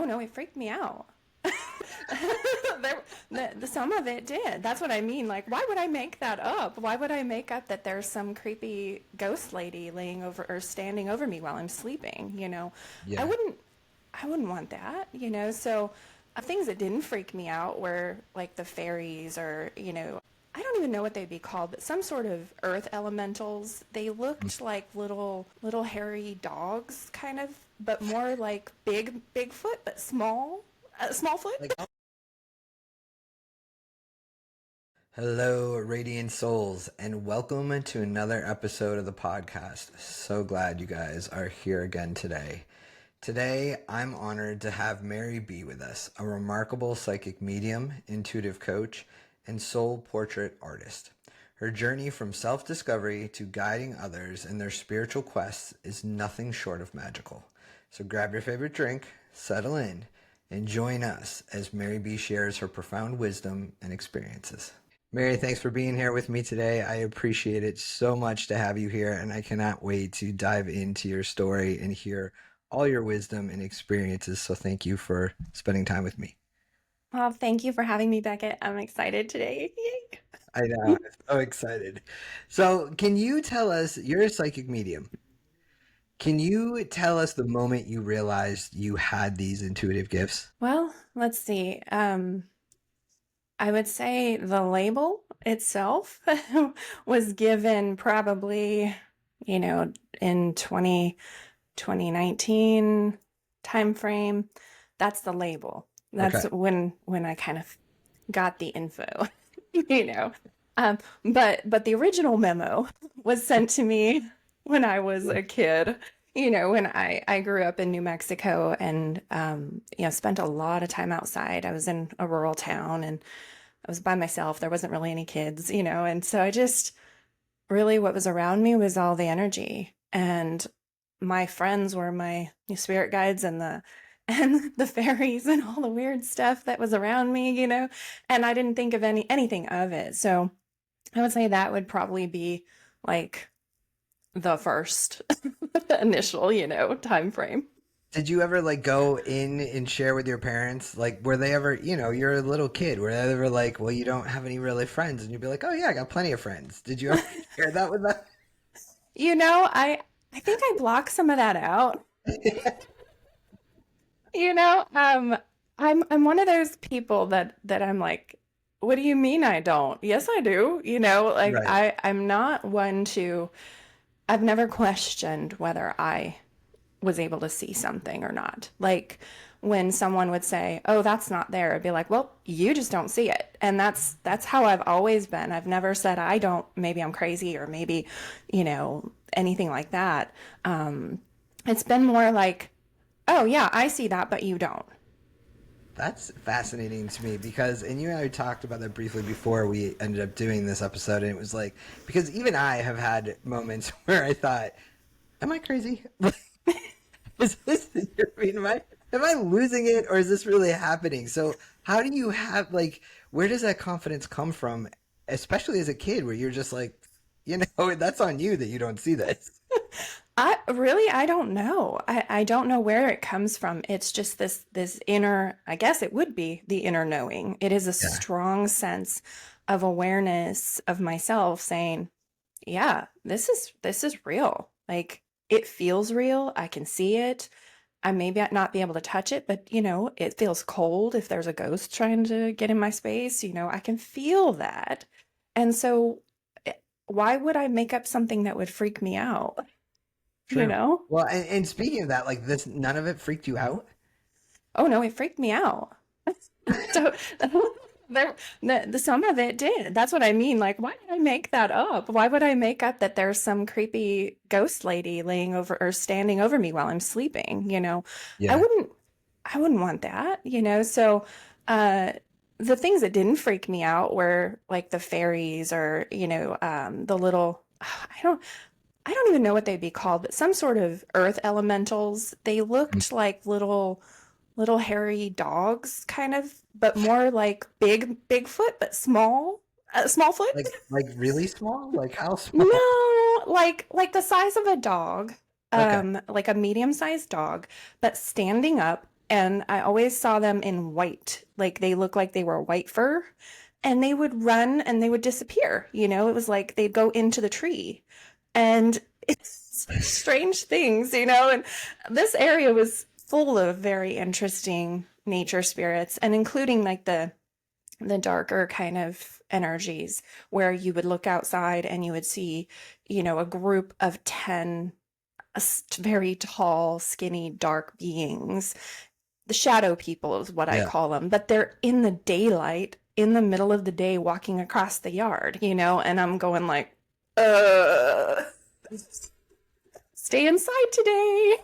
Oh no, it freaked me out. Some of it did. That's what I mean. Like, why would I make that up? Why would I make up that there's some creepy ghost lady laying over or standing over me while I'm sleeping? I Yeah. wouldn't. I wouldn't want that. So, things that didn't freak me out were like the fairies, or I don't even know what they'd be called, but some sort of earth elementals. They Mm. looked like little hairy dogs, kind of, but more like Bigfoot, but small foot. Like, hello, radiant souls, and welcome to another episode of the podcast. So glad you guys are here again today. Today, I'm honored to have Mary B with us, a remarkable psychic medium, intuitive coach, and soul portrait artist. Her journey from self discovery to guiding others in their spiritual quests is nothing short of magical. So grab your favorite drink, settle in, and join us as Mary B shares her profound wisdom and experiences. Mary, thanks for being here with me today. I appreciate it so much to have you here, and I cannot wait to dive into your story and hear all your wisdom and experiences. So thank you for spending time with me. Well, thank you for having me, Beckett. I'm excited today. I know, Yay. I'm so excited. So, can you tell us, you're a psychic medium. Can you tell us the moment you realized you had these intuitive gifts? Well, let's see. I would say the label itself was given probably, in 2019 time frame. That's the label. That's Okay. when I kind of got the info, you know. Um, but the original memo was sent to me when I was a kid. When I grew up in New Mexico and spent a lot of time outside. I was in a rural town and I was by myself. There wasn't really any kids. And so I just really what was around me was all the energy. And my friends were my spirit guides and the fairies and all the weird stuff that was around me. And I didn't think of anything of it. So I would say that would probably be like the first initial time frame. Did you ever like go in and share with your parents? Like, were they ever, you're a little kid, were they ever like, well, you don't have any really friends? And you'd be like, oh, yeah, I got plenty of friends. Did you ever share that with them? I think I blocked some of that out. You know, um, I'm one of those people that I'm like, what do you mean I don't? Yes, I do. Like Right. I'm not one to, I've never questioned whether I was able to see something or not. Like when someone would say, "Oh, that's not there," I'd be like, "Well, you just don't see it." And that's how I've always been. I've never said I don't, maybe I'm crazy or maybe, anything like that. It's been more like, "Oh, yeah, I see that, but you don't." That's fascinating to me because, and you and I talked about that briefly before we ended up doing this episode, and it was like, because even I have had moments where I thought, am I crazy? Is this, I mean, am I losing it or is this really happening? So, how do you have, like, where does that confidence come from, especially as a kid where you're just like, that's on you that you don't see this? I don't know. I don't know where it comes from. It's just this inner, I guess it would be the inner knowing. It is a Yeah. strong sense of awareness of myself saying, yeah, this is real. Like it feels real. I can see it. I may not be able to touch it, but it feels cold if there's a ghost trying to get in my space. I can feel that. And so why would I make up something that would freak me out? You True. know? Well, and speaking of that, like this, none of it freaked you out? Oh no, it freaked me out. So the some of it did. That's what I mean. Like, why did I make that up? Why would I make up that there's some creepy ghost lady laying over or standing over me while I'm sleeping? I Yeah. wouldn't I wouldn't want that. So uh the things that didn't freak me out were like the fairies or, the little I don't even know what they'd be called, but some sort of earth elementals. They Mm. looked like little hairy dogs, kind of, but more like Bigfoot, but small foot. Like really small? Like how small? No, like the size of a dog, Okay. like a medium-sized dog, but standing up And I always saw them in white, like they looked like they were white fur, and they would run and they would disappear. It was like they'd go into the tree, and it's strange things, and this area was full of very interesting nature spirits, and including like the darker kind of energies where you would look outside and you would see, a group of 10 very tall, skinny, dark beings. The shadow people is what I Yeah. call them, but they're in the daylight, in the middle of the day, walking across the yard, and I'm going like, uh, stay inside today.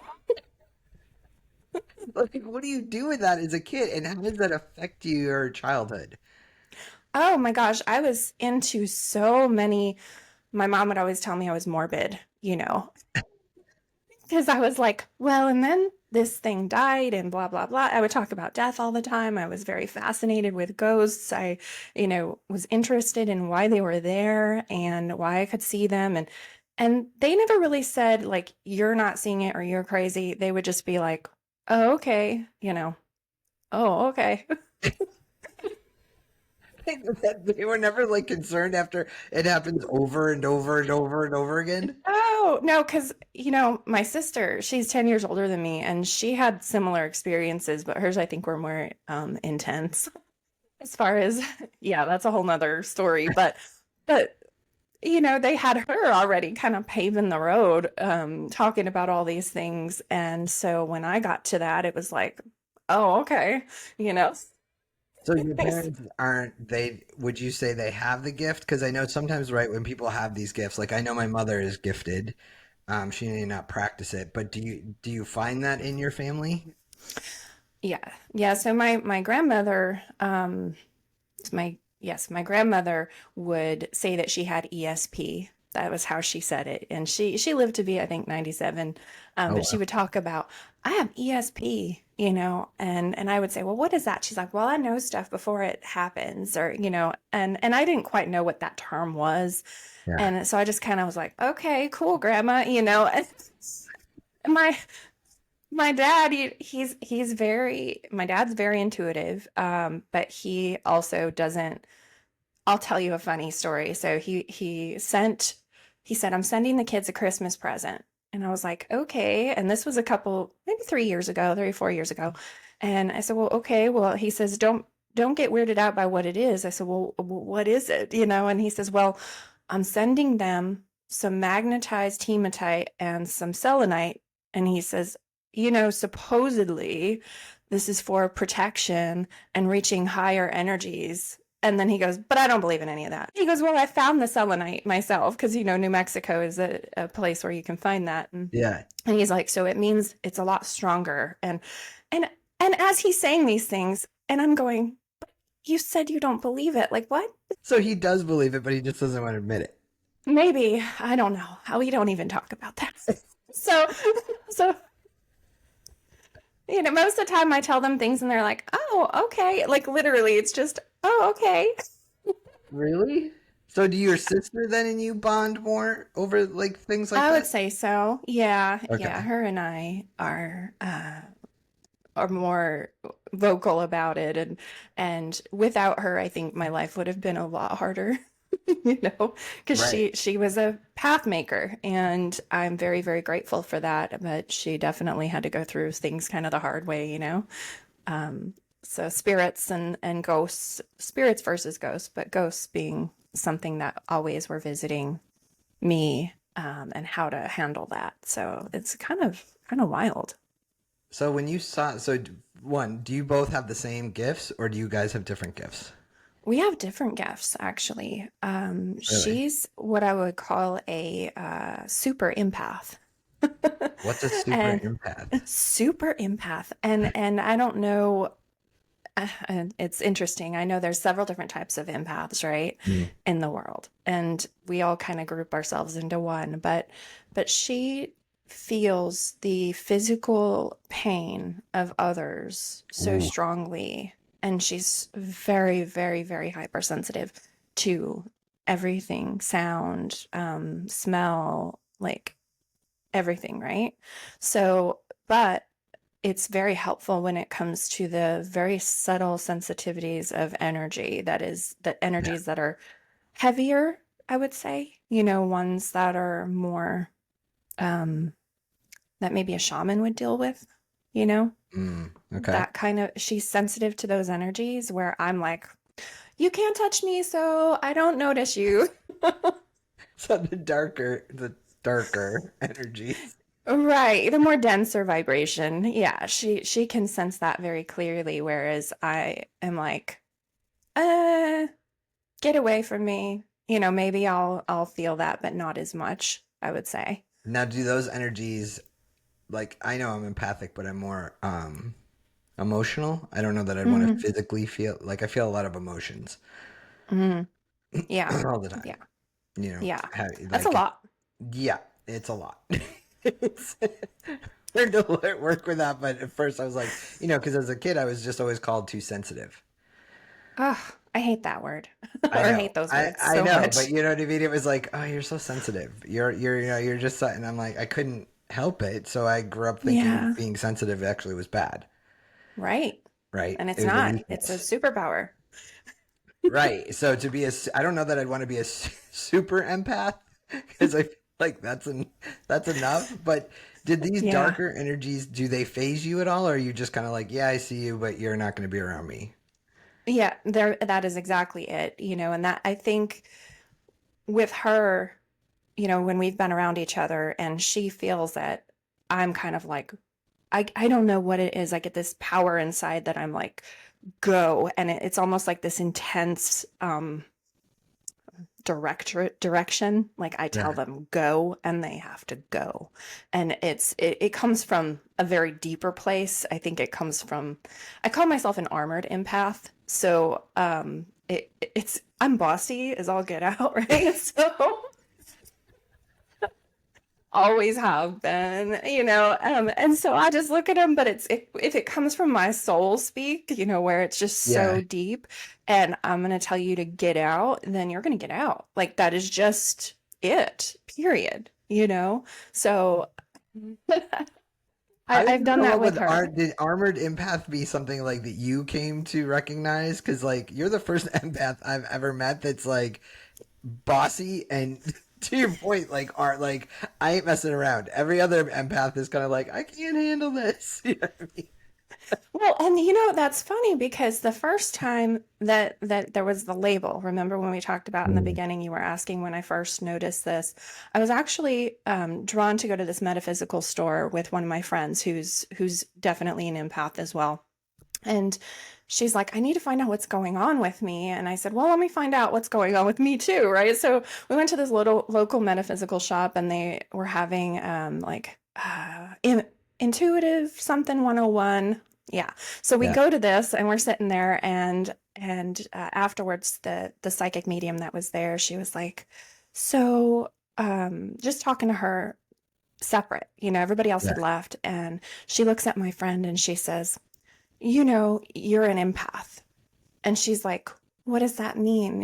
Like, what do you do with that as a kid, and how does that affect your childhood? Oh my gosh, I was into so many. My mom would always tell me I was morbid, because I was like, well, and then this thing died and blah, blah, blah. I would talk about death all the time. I was very fascinated with ghosts. I, was interested in why they were there and why I could see them. And they never really said like, you're not seeing it or you're crazy. They would just be like, oh, okay, oh, okay. They were never like concerned after it happens over and over and over and over again. Oh, no, because, my sister, she's 10 years older than me, and she had similar experiences, but hers, I think, were more intense. As far as, yeah, that's a whole nother story. But, they had her already kind of paving the road, talking about all these things. And so when I got to that, it was like, oh, okay, you know. So your parents aren't they? Would you say they have the gift? Because I know sometimes, right, when people have these gifts, like I know my mother is gifted. She may not practice it, but do you find that in your family? Yeah. Yeah. So my grandmother, my grandmother would say that she had ESP. That was how she said it. And she lived to be, I think, 97. Oh But she wow. would talk about, I have ESP, and I would say, well, what is that? She's like, well, I know stuff before it happens, or, and I didn't quite know what that term was. Yeah. And so I just kind of was like, okay, cool, grandma, And my dad, my dad's very intuitive, but he also doesn't. I'll tell you a funny story. So he said, I'm sending the kids a Christmas present. And I was like, okay. And this was maybe 3 years ago, 3 or 4 years ago. And I said, well, okay. Well, he says, don't get weirded out by what it is. I said, well, what is it? And he says, well, I'm sending them some magnetized hematite and some selenite. And he says, supposedly this is for protection and reaching higher energies. And then he goes, but I don't believe in any of that. He goes, well, I found the selenite myself because, New Mexico is a place where you can find that. Yeah. And he's like, so it means it's a lot stronger. And, and as he's saying these things, and I'm going, but you said you don't believe it. Like, what? So he does believe it, but he just doesn't want to admit it. Maybe. I don't know. We don't even talk about that. So, so most of the time I tell them things and they're like, oh, okay. Like literally, it's just, oh, okay. Really? So do your sister then and you bond more over like things like I would that? say so. Yeah. Yeah. Okay. Her and I are more vocal about it. And without her, I think my life would have been a lot harder. Because Right. she was a path maker, and I'm very, very grateful for that. But she definitely had to go through things kind of the hard way. Um, so spirits and ghosts, spirits versus ghosts, but ghosts being something that always were visiting me, and how to handle that. So it's kind of wild. So when you saw, so one, do you both have the same gifts or do you guys have different gifts? We have different gifts, actually. Really? She's what I would call a super empath. What's a super And empath? super empath. And I don't know, and it's interesting. I know there's several different types of empaths, right, Mm. in the world, and we all kind of group ourselves into one. But she feels the physical pain of others so Ooh. strongly, and she's very, very, very hypersensitive to everything, sound, smell, like everything, right? So, but it's very helpful when it comes to the very subtle sensitivities of energy. That is, the Yeah. energies that are heavier, I would say, ones that are more, um, that maybe a shaman would deal with, you know, Okay. that kind of, she's sensitive to those energies where I'm like, you can't touch me, so I don't notice you. So the darker energies. Right, the more denser vibration. Yeah, she can sense that very clearly, whereas I am like, uh, get away from me. Maybe I'll feel that, but not as much, I would say. Now, do those energies, like, I know I'm empathic, but I'm more emotional. I don't know that I'd want to Hmm. physically feel like I feel a lot of emotions Hmm. Yeah. all the time. Yeah. Yeah. That's a Like, lot. yeah, it's a lot. It's hard to work with that, but at first I was like, because as a kid I was just always called too sensitive. Ugh, I hate that word I or know, hate those I words I so know, but much. you know what I mean. It was like, oh, you're so sensitive. You're just, and I'm like, I couldn't help it. So I grew up thinking Yeah. being sensitive actually was bad. Right. Right? And It it's was a not. It's a weakness. superpower. Right. So to be I don't know that I'd want to be a super empath because I feel like that's enough. But did these Yeah. darker energies, do they phase you at all, or are you just kind of like, yeah, I see you, but you're not going to be around me? Yeah, that is exactly it, and that I think with her, when we've been around each other and she feels that I'm kind of like, I don't know what it is. I get this power inside that I'm like, go. And it's almost like this intense direction. Like I tell Yeah. them go and they have to go. And it comes from a very deeper place. I think it comes from, I call myself an armored empath. So it's I'm bossy as all get out, right? So always have been, and so I just look at them, but if it comes from my soul speak, where it's just Yeah. so deep, and I'm gonna tell you to get out, then you're gonna get out. Like that is just it, period. So How did I've you done come that up with with her. did armored empath be something like that you came to recognize? Because like you're the first empath I've ever met that's like bossy and to your point, like art, like I ain't messing around. Every other empath is kind of like I can't handle this. You know what I mean? Well, and that's funny because the first time that there was the label, remember when we talked about in the Mm. beginning, you were asking when I first noticed this. I was actually drawn to go to this metaphysical store with one of my friends who's definitely an empath as well. And she's like, I need to find out what's going on with me. And I said, well, let me find out what's going on with me too, right? So we went to this little local metaphysical shop and they were having like intuitive something 101. Yeah. So we Yeah. go to this and we're sitting there and afterwards the psychic medium that was there, she was like, so just talking to her separate, everybody else had Yeah. left, and she looks at my friend and she says, you're an empath. And she's like, what does that mean?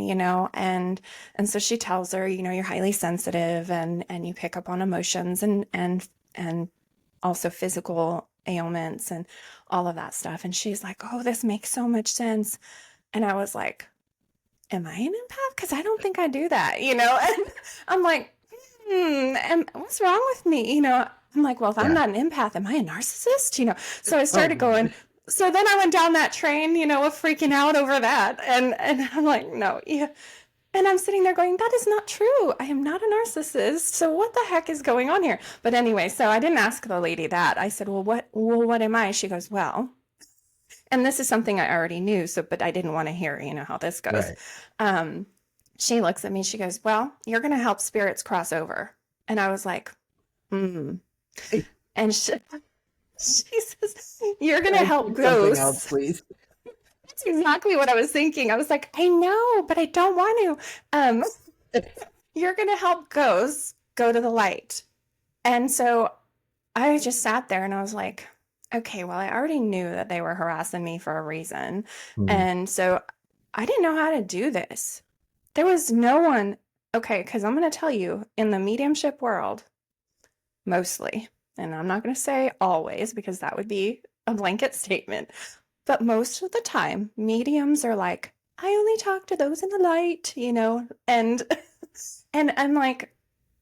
And so she tells her, you're highly sensitive and you pick up on emotions and also physical ailments and all of that stuff. And she's like, oh, this makes so much sense. And I was like, am I an empath? Because I don't think I do that, And I'm like, and what's wrong with me? I'm like, well, if I'm Yeah. not an empath, am I a narcissist? So I Oh started God. going, so then I went down that train, of freaking out over that. And I'm like, no, yeah. And I'm sitting there going, that is not true. I am not a narcissist. So what the heck is going on here? But anyway, so I didn't ask the lady that. I said, well, what am I? She goes, well, and this is something I already knew. So, but I didn't want to hear, how this goes. Right. Um, she looks at me, she goes, well, you're going to help spirits cross over. And I was like, hmm. And she says, you're going to Can I help choose something else, ghosts. please? That's exactly what I was thinking. I was like, I know, but I don't want to. You're going to help ghosts go to the light. And so I just sat there and I was like, okay, well, I already knew that they were harassing me for a reason. Mm. And so I didn't know how to do this. There was no one, okay, because I'm going to tell you, in the mediumship world, mostly, and I'm not going to say always because that would be a blanket statement. But most of the time, mediums are like, I only talk to those in the light, and and I'm like,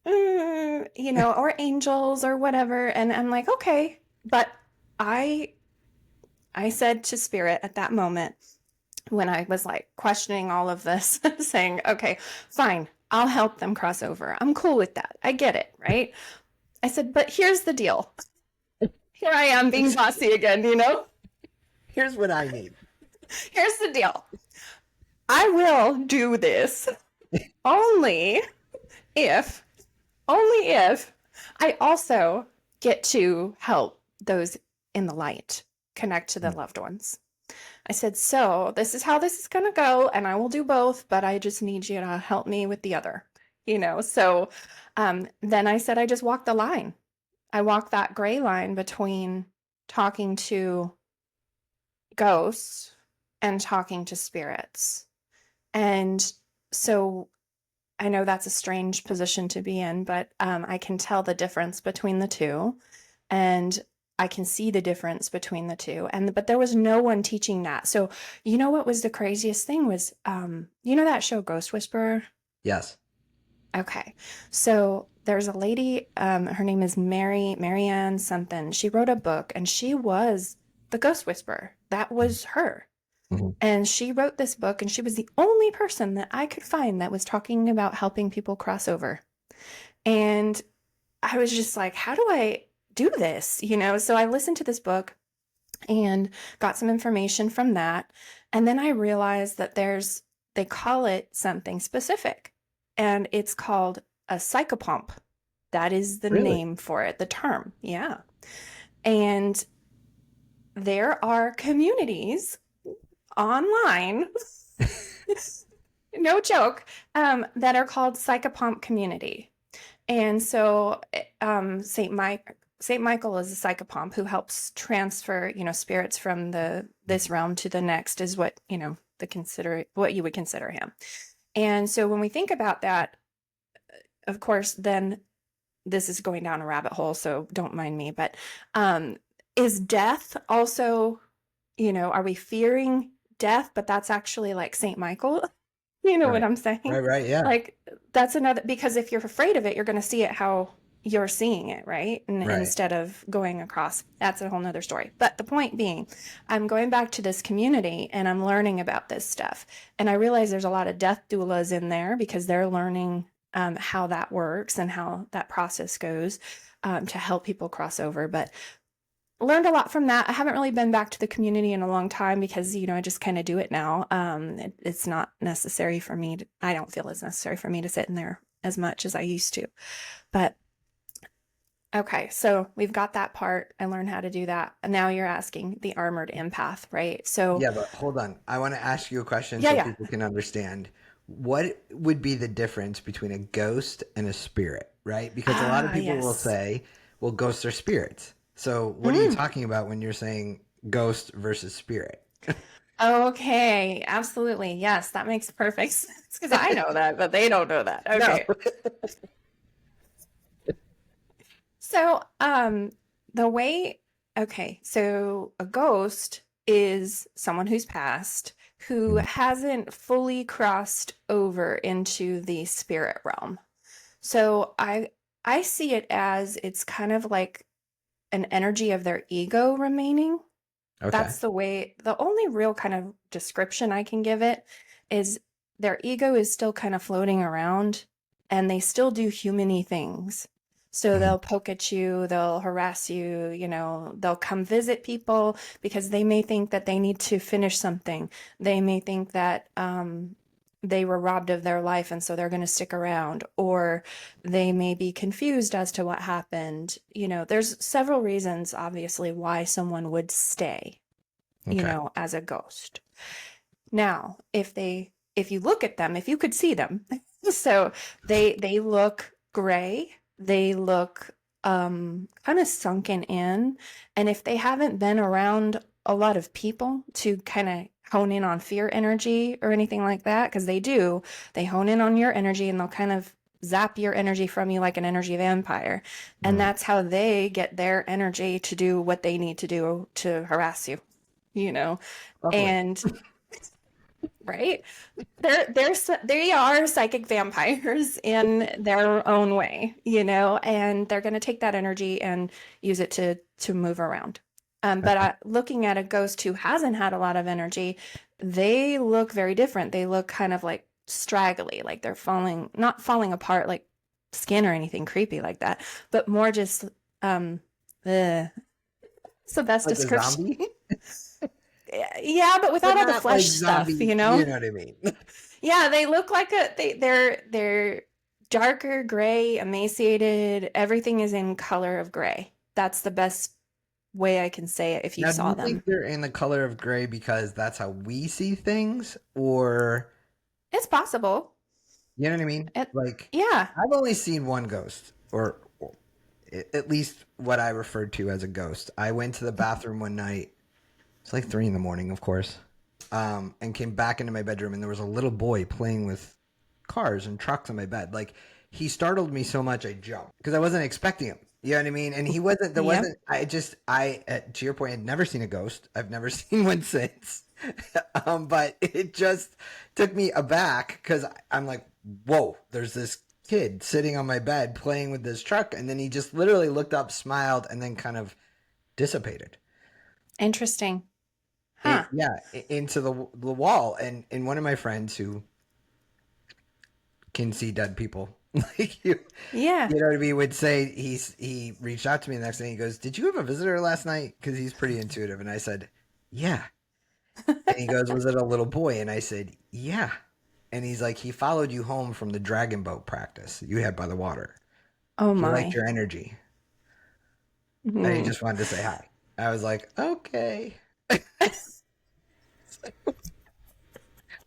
or angels or whatever, and I'm like, okay. But I I said to spirit at that moment when I was like questioning all of this, saying, okay, fine, I'll help them cross over. I'm cool with that. I get it, right? I said, but here's the deal. Here I am being bossy again. Here's what I need. Here's the deal. I will do this only if, only if I also get to help those in the light connect to the loved ones. I said, so this is how this is going to go, and I will do both, but I just need you to help me with the other, So then I said, I just walk the line. I walk that gray line between talking to ghosts and talking to spirits. And so I know that's a strange position to be in, but I can tell the difference between the two. And I can see the difference between the two. But there was no one teaching that. So, what was the craziest thing was, that show Ghost Whisperer? Yes. Okay. So there's a lady, her name is Marianne something. She wrote a book and she was the Ghost Whisperer. That was her. Mhm. And she wrote this book, and she was the only person that I could find that was talking about helping people cross over. And I was just like, how do I do this? So I listened to this book and got some information from that. And then I realized that they call it something specific, and it's called a psychopomp. That is the Really? name for it, the term. Yeah. And there are communities online, no joke, that are called psychopomp community. And so Saint Michael is a psychopomp who helps transfer, spirits from this realm to the next, is what, what you would consider him. And so when we think about that, of course, then this is going down a rabbit hole, so don't mind me, but is death also, are we fearing death? But that's actually like Saint Michael. You know what Right. I'm saying? Right. Yeah. Like, that's another, because if you're afraid of it, you're going to see it how you're seeing it, right? And Right. instead of going across, that's a whole nother story. But the point being, I'm going back to this community and I'm learning about this stuff. And I realize there's a lot of death doulas in there because they're learning how that works and how that process goes to help people cross over. But learned a lot from that. I haven't really been back to the community in a long time because, I just kind of do it now. It's not necessary for me I don't feel it's necessary for me to sit in there as much as I used to. But okay, so we've got that part. I learned how to do that. And now you're asking the armored empath, right? So Yeah, but hold on. I want to ask you a question yeah, so yeah. people can understand. What would be the difference between a ghost and a spirit, right? Because a lot of people will Yes. say, well, ghosts are spirits. So what are you Mm. talking about when you're saying ghost versus spirit? Okay, absolutely. Yes, that makes perfect sense because I know that, but they don't know that. No. Okay. So, the way, okay, so a ghost is someone who's passed who hasn't fully crossed over into the spirit realm. So I see it as it's kind of like an energy of their ego remaining. Okay. That's the only real kind of description I can give it is their ego is still kind of floating around and they still do human-y things. So Mhm. they'll poke at you, they'll harass you, they'll come visit people because they may think that they need to finish something. They may think that they were robbed of their life and so they're going to stick around, or they may be confused as to what happened. There's several reasons, obviously, why someone would stay, Okay. as a ghost. Now, if you look at them, if you could see them, so they look gray, they look kind of sunken in, and if they haven't been around a lot of people to kind of hone in on fear energy or anything like that, because they hone in on your energy and they'll kind of zap your energy from you like an energy vampire. And Mm. that's how they get their energy to do what they need to do to harass you, you know? Lovely. And right? They are psychic vampires in their own way, and they're going to take that energy and use it to move around. But Okay. looking at a ghost who hasn't had a lot of energy, they look very different. They look kind of like straggly, like they're not falling apart like skin or anything creepy like that, but more just uh, it's the best Like a description. zombie, Yeah, but but without all the not flesh like stuff, zombie. You know what I mean? Yeah, they look like they're darker gray, emaciated. Everything is in color of gray. That's the best way I can say it if you Now, do saw you think them. they're in the color of gray because that's how we see things, or It's possible. you know what I mean? It, Like, yeah. I've only seen one ghost, or at least what I referred to as a ghost. I went to the bathroom one night. It's like 3 in the morning, of course, and came back into my bedroom, and there was a little boy playing with cars and trucks on my bed. Like, he startled me so much I jumped because I wasn't expecting him. You know what I mean? And he wasn't. There Yep. wasn't. To your point, I'd never seen a ghost. I've never seen one since. But it just took me aback because I'm like, whoa, there's this kid sitting on my bed playing with this truck, and then he just literally looked up, smiled, and then kind of dissipated. Interesting. Huh. Into the wall. And one of my friends who can see dead people like Yeah. you know what I mean, would say he reached out to me the next day. He goes, "Did you have a visitor last night?" Because he's pretty intuitive, and I said, "Yeah." And he goes, "Was it a little boy?" And I said, "Yeah." And he's like, "He followed you home from the dragon boat practice you had by the water. Oh He liked my. your energy, and he Hmm. just wanted to say hi." I was like, "Okay."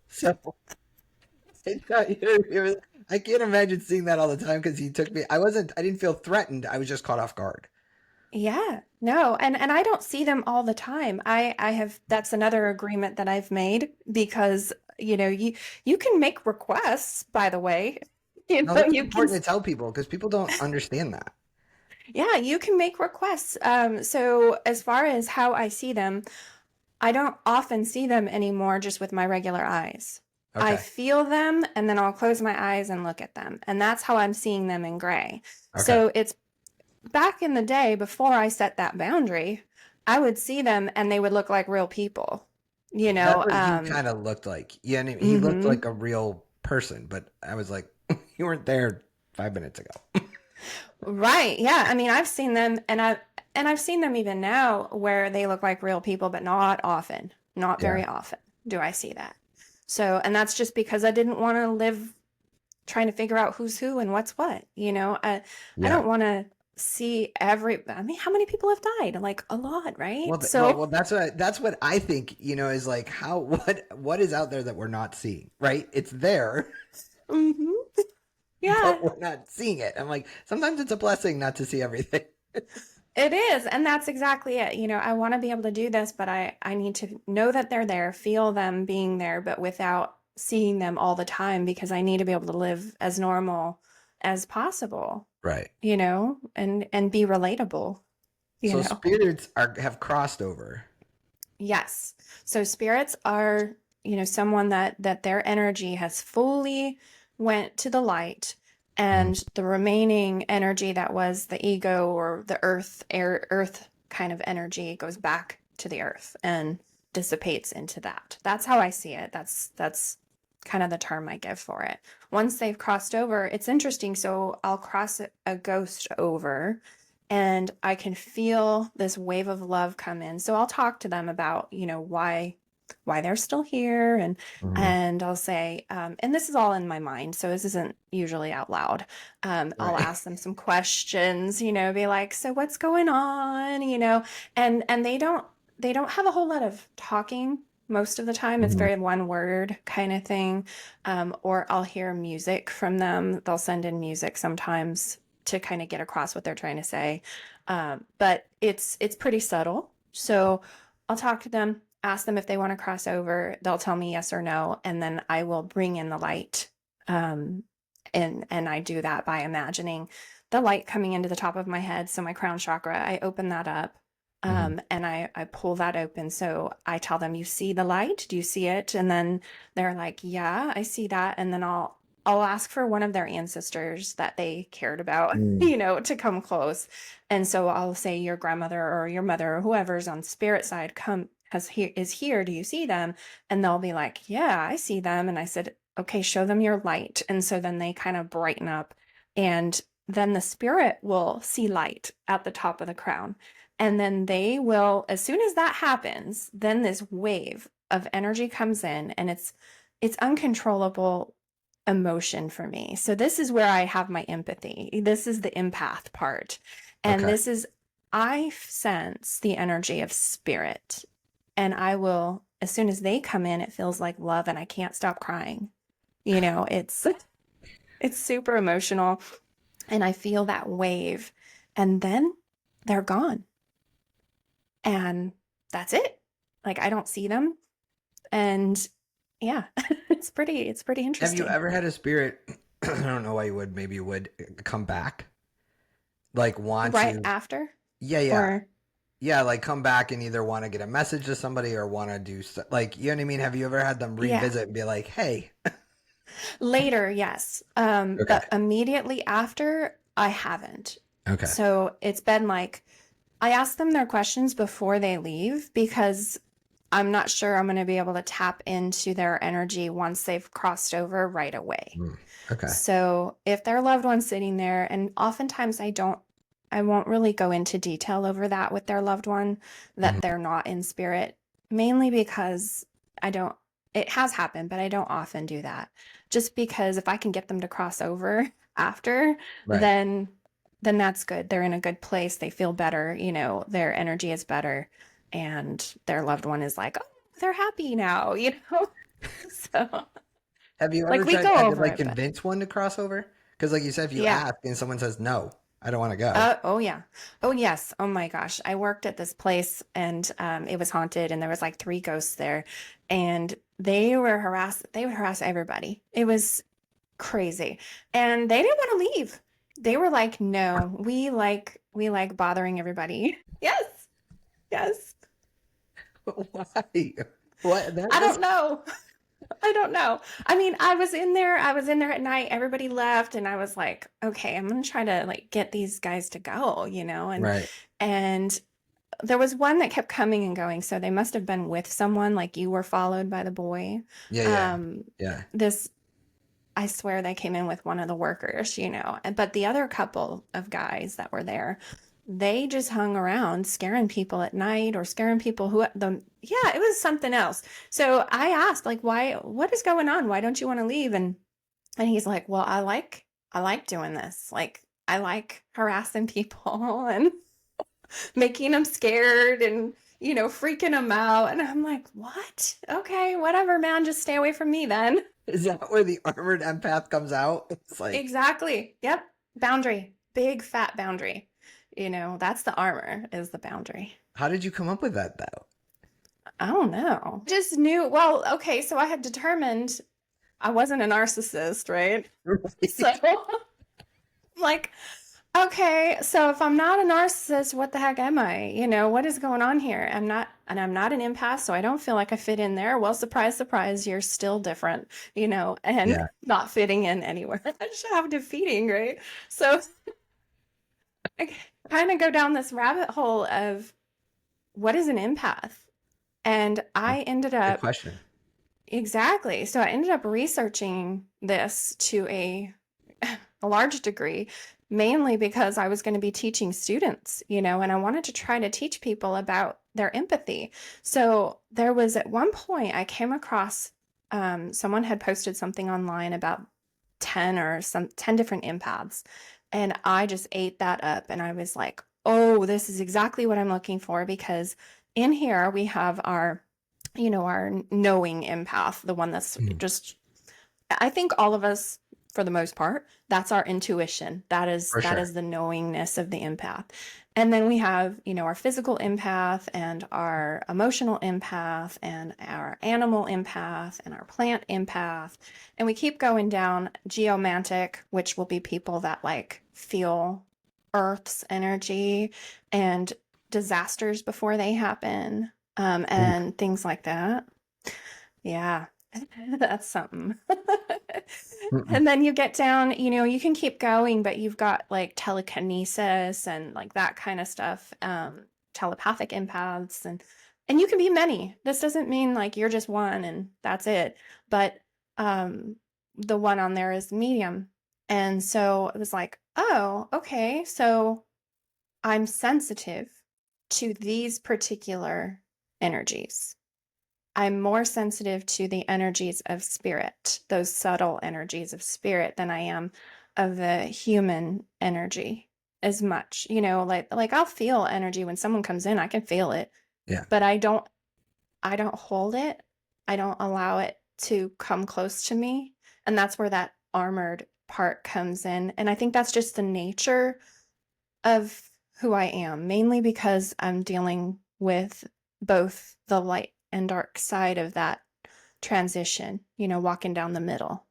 So I thought, I can't imagine seeing that all the time because he took me. I didn't feel threatened. I was just caught off guard. Yeah. No, and I don't see them all the time. I have that's another agreement that I've made because, you can make requests, by the way. No, that's You can important to tell people because people don't understand that. Yeah, you can make requests. So as far as how I see them, I don't often see them anymore just with my regular eyes. I Okay. feel them and then I'll close my eyes and look at them. And that's how I'm seeing them in gray. Okay. So it's back in the day before I set that boundary, I would see them and they would look like real people, you That's know. what he Um, kind of looked like. Yeah, and he looked mhm. like a real person, but I was like, you weren't there 5 minutes ago. Right. Yeah. I mean, I've seen them and I've seen them even now where they look like real people, but not often. Not Yeah. very often do I see that. So, and that's just because I didn't want to live trying to figure out who's who and what's what, I Yeah. don't want to see I mean, how many people have died? Like a lot, right? Well, So, that's what I think. Is like how what is out there that we're not seeing, right? It's there, mhm. Yeah, but we're not seeing it. I'm like, sometimes it's a blessing not to see everything. it is. And that's exactly it. I want to be able to do this, but I need to know that they're there, feel them being there, but without seeing them all the time because I need to be able to live as normal as possible, Right. and be relatable, you So know. spirits are have crossed over. Yes. So spirits are, someone that their energy has fully went to the light Mm. and the remaining energy that was the ego or the earth kind of energy goes back to the earth and dissipates into that. That's how I see it. That's kind of the term I give for it. Once they've crossed over, it's interesting. So I'll cross a ghost over and I can feel this wave of love come in. So I'll talk to them about, why they're still here, and Mhm. and I'll say, and this is all in my mind, so this isn't usually out loud. I'll Right. ask them some questions, be like, so what's going on, and they don't have a whole lot of talking. Most of the time, it's Mhm. very one word kind of thing. Or I'll hear music from them. They'll send in music sometimes to kind of get across what they're trying to say. But it's pretty subtle. So I'll talk to them, ask them if they want to cross over. They'll tell me yes or no, and then I will bring in the light. Um, And I do that by imagining the light coming into the top of my head. So my crown chakra, I open that up. Hmm. And I pull that open. So I tell them, you see the light? Do you see it? And then they're like, yeah, I see that. And then I'll ask for one of their ancestors that they cared about, Mm. to come close. And so I'll say your grandmother or your mother or whoever's on spirit side is here. Do you see them? And they'll be like, yeah, I see them. And I said, okay, show them your light. And so then they kind of brighten up, and then the spirit will see light at the top of the crown. And then they will, as soon as that happens, then this wave of energy comes in, and it's uncontrollable emotion for me. So this is where I have my empathy. This is the empath part. And Okay. this is, I sense the energy of spirit. And I will, as soon as they come in, it feels like love, and I can't stop crying. It's super emotional, and I feel that wave, and then they're gone. And that's it. Like, I don't see them. And yeah, it's pretty Have you interesting. ever had a spirit? I don't know why you would. Maybe you would come back. Like want Right to? after, Yeah, yeah, or yeah. Like come back and either want to get a message to somebody or want to do like you know what I mean. Have you ever had them yeah, revisit and be like, "Hey"? later, yes. Okay. But immediately after, I haven't. Okay. So it's been like, I ask them their questions before they leave, because I'm not sure I'm going to be able to tap into their energy once they've crossed over right away. Mm. Okay. So if their loved one's sitting there, and oftentimes I won't really go into detail over that with their loved one, that Mhm. they're not in spirit, mainly because I don't, it has happened, but I don't often do that. Just because if I can get them to cross over after, Right. then that's good. They're in a good place. They feel better, their energy is better, and their loved one is like, oh, they're happy now, So Have you like ever we tried go had to over like it, but convince one to cross over? Because like you said, if you yeah. ask and someone says no, I don't want to go. Oh yeah. Oh yes. Oh my gosh. I worked at this place, and it was haunted, and there was like three ghosts there, and they would harass everybody. It was crazy. And they didn't want to leave. They were like, "No, we like bothering everybody." Yes. Yes. Why? What? I That don't just know. I don't know. I mean, I was in there at night, everybody left, and I was like, okay, I'm gonna try to like get these guys to go, right. and there was one that kept coming and going, so they must have been with someone, like you were followed by the boy. Yeah, yeah, Um, yeah. this I swear they came in with one of the workers, but the other couple of guys that were there, they just hung around scaring people at night, or scaring people yeah, it was something else. So I asked, like, what is going on? Why don't you want to leave? And he's like, well, I like doing this. Like, I like harassing people and making them scared, and freaking them out. And I'm like, what? Okay, whatever, man, just stay away from me then. Is that where the armored empath comes out? It's like, Exactly. Yep. Boundary. Big fat boundary. That's the armor, is the boundary. how did you come up with that though? I don't know. Just knew, well, okay, so I had determined I wasn't a narcissist, right? So, Right. like, okay, so if I'm not a narcissist, what the heck am I? What is going on here? I'm not an empath, so I don't feel like I fit in there. Well, surprise, surprise, you're still different, and Yeah. not fitting in anywhere. That's how defeating, right? So I kind of go down this rabbit hole of what is an empath? And I ended Good up, question. exactly. So I ended up researching this to a large degree, mainly because I was going to be teaching students, and I wanted to try to teach people about their empathy. So there was at one point I came across, someone had posted something online about 10 different empaths. And I just ate that up, and I was like, oh, this is exactly what I'm looking for, because in here we have our knowing empath, the one that's Mhm. just, I think all of us for the most part. That's our intuition. That is For that sure. is the knowingness of the empath. And then we have, our physical empath and our emotional empath and our animal empath and our plant empath. And we keep going down geomantic, which will be people that like feel Earth's energy and disasters before they happen, Ooh. and things like that. Yeah, that's something. Mm-mm. And then you get down, you can keep going, but you've got like telekinesis and like that kind of stuff, telepathic empaths, and you can be many. This doesn't mean like you're just one and that's it. But um, the one on there is medium. And so it was like, oh, okay, so I'm sensitive to these particular energies. I'm more sensitive to the energies of spirit, those subtle energies of spirit, than I am of the human energy as much. Like I'll feel energy when someone comes in, I can feel it, Yeah. but I don't hold it. I don't allow it to come close to me. And that's where that armored part comes in. And I think that's just the nature of who I am, mainly because I'm dealing with both the light and dark side of that transition, walking down the middle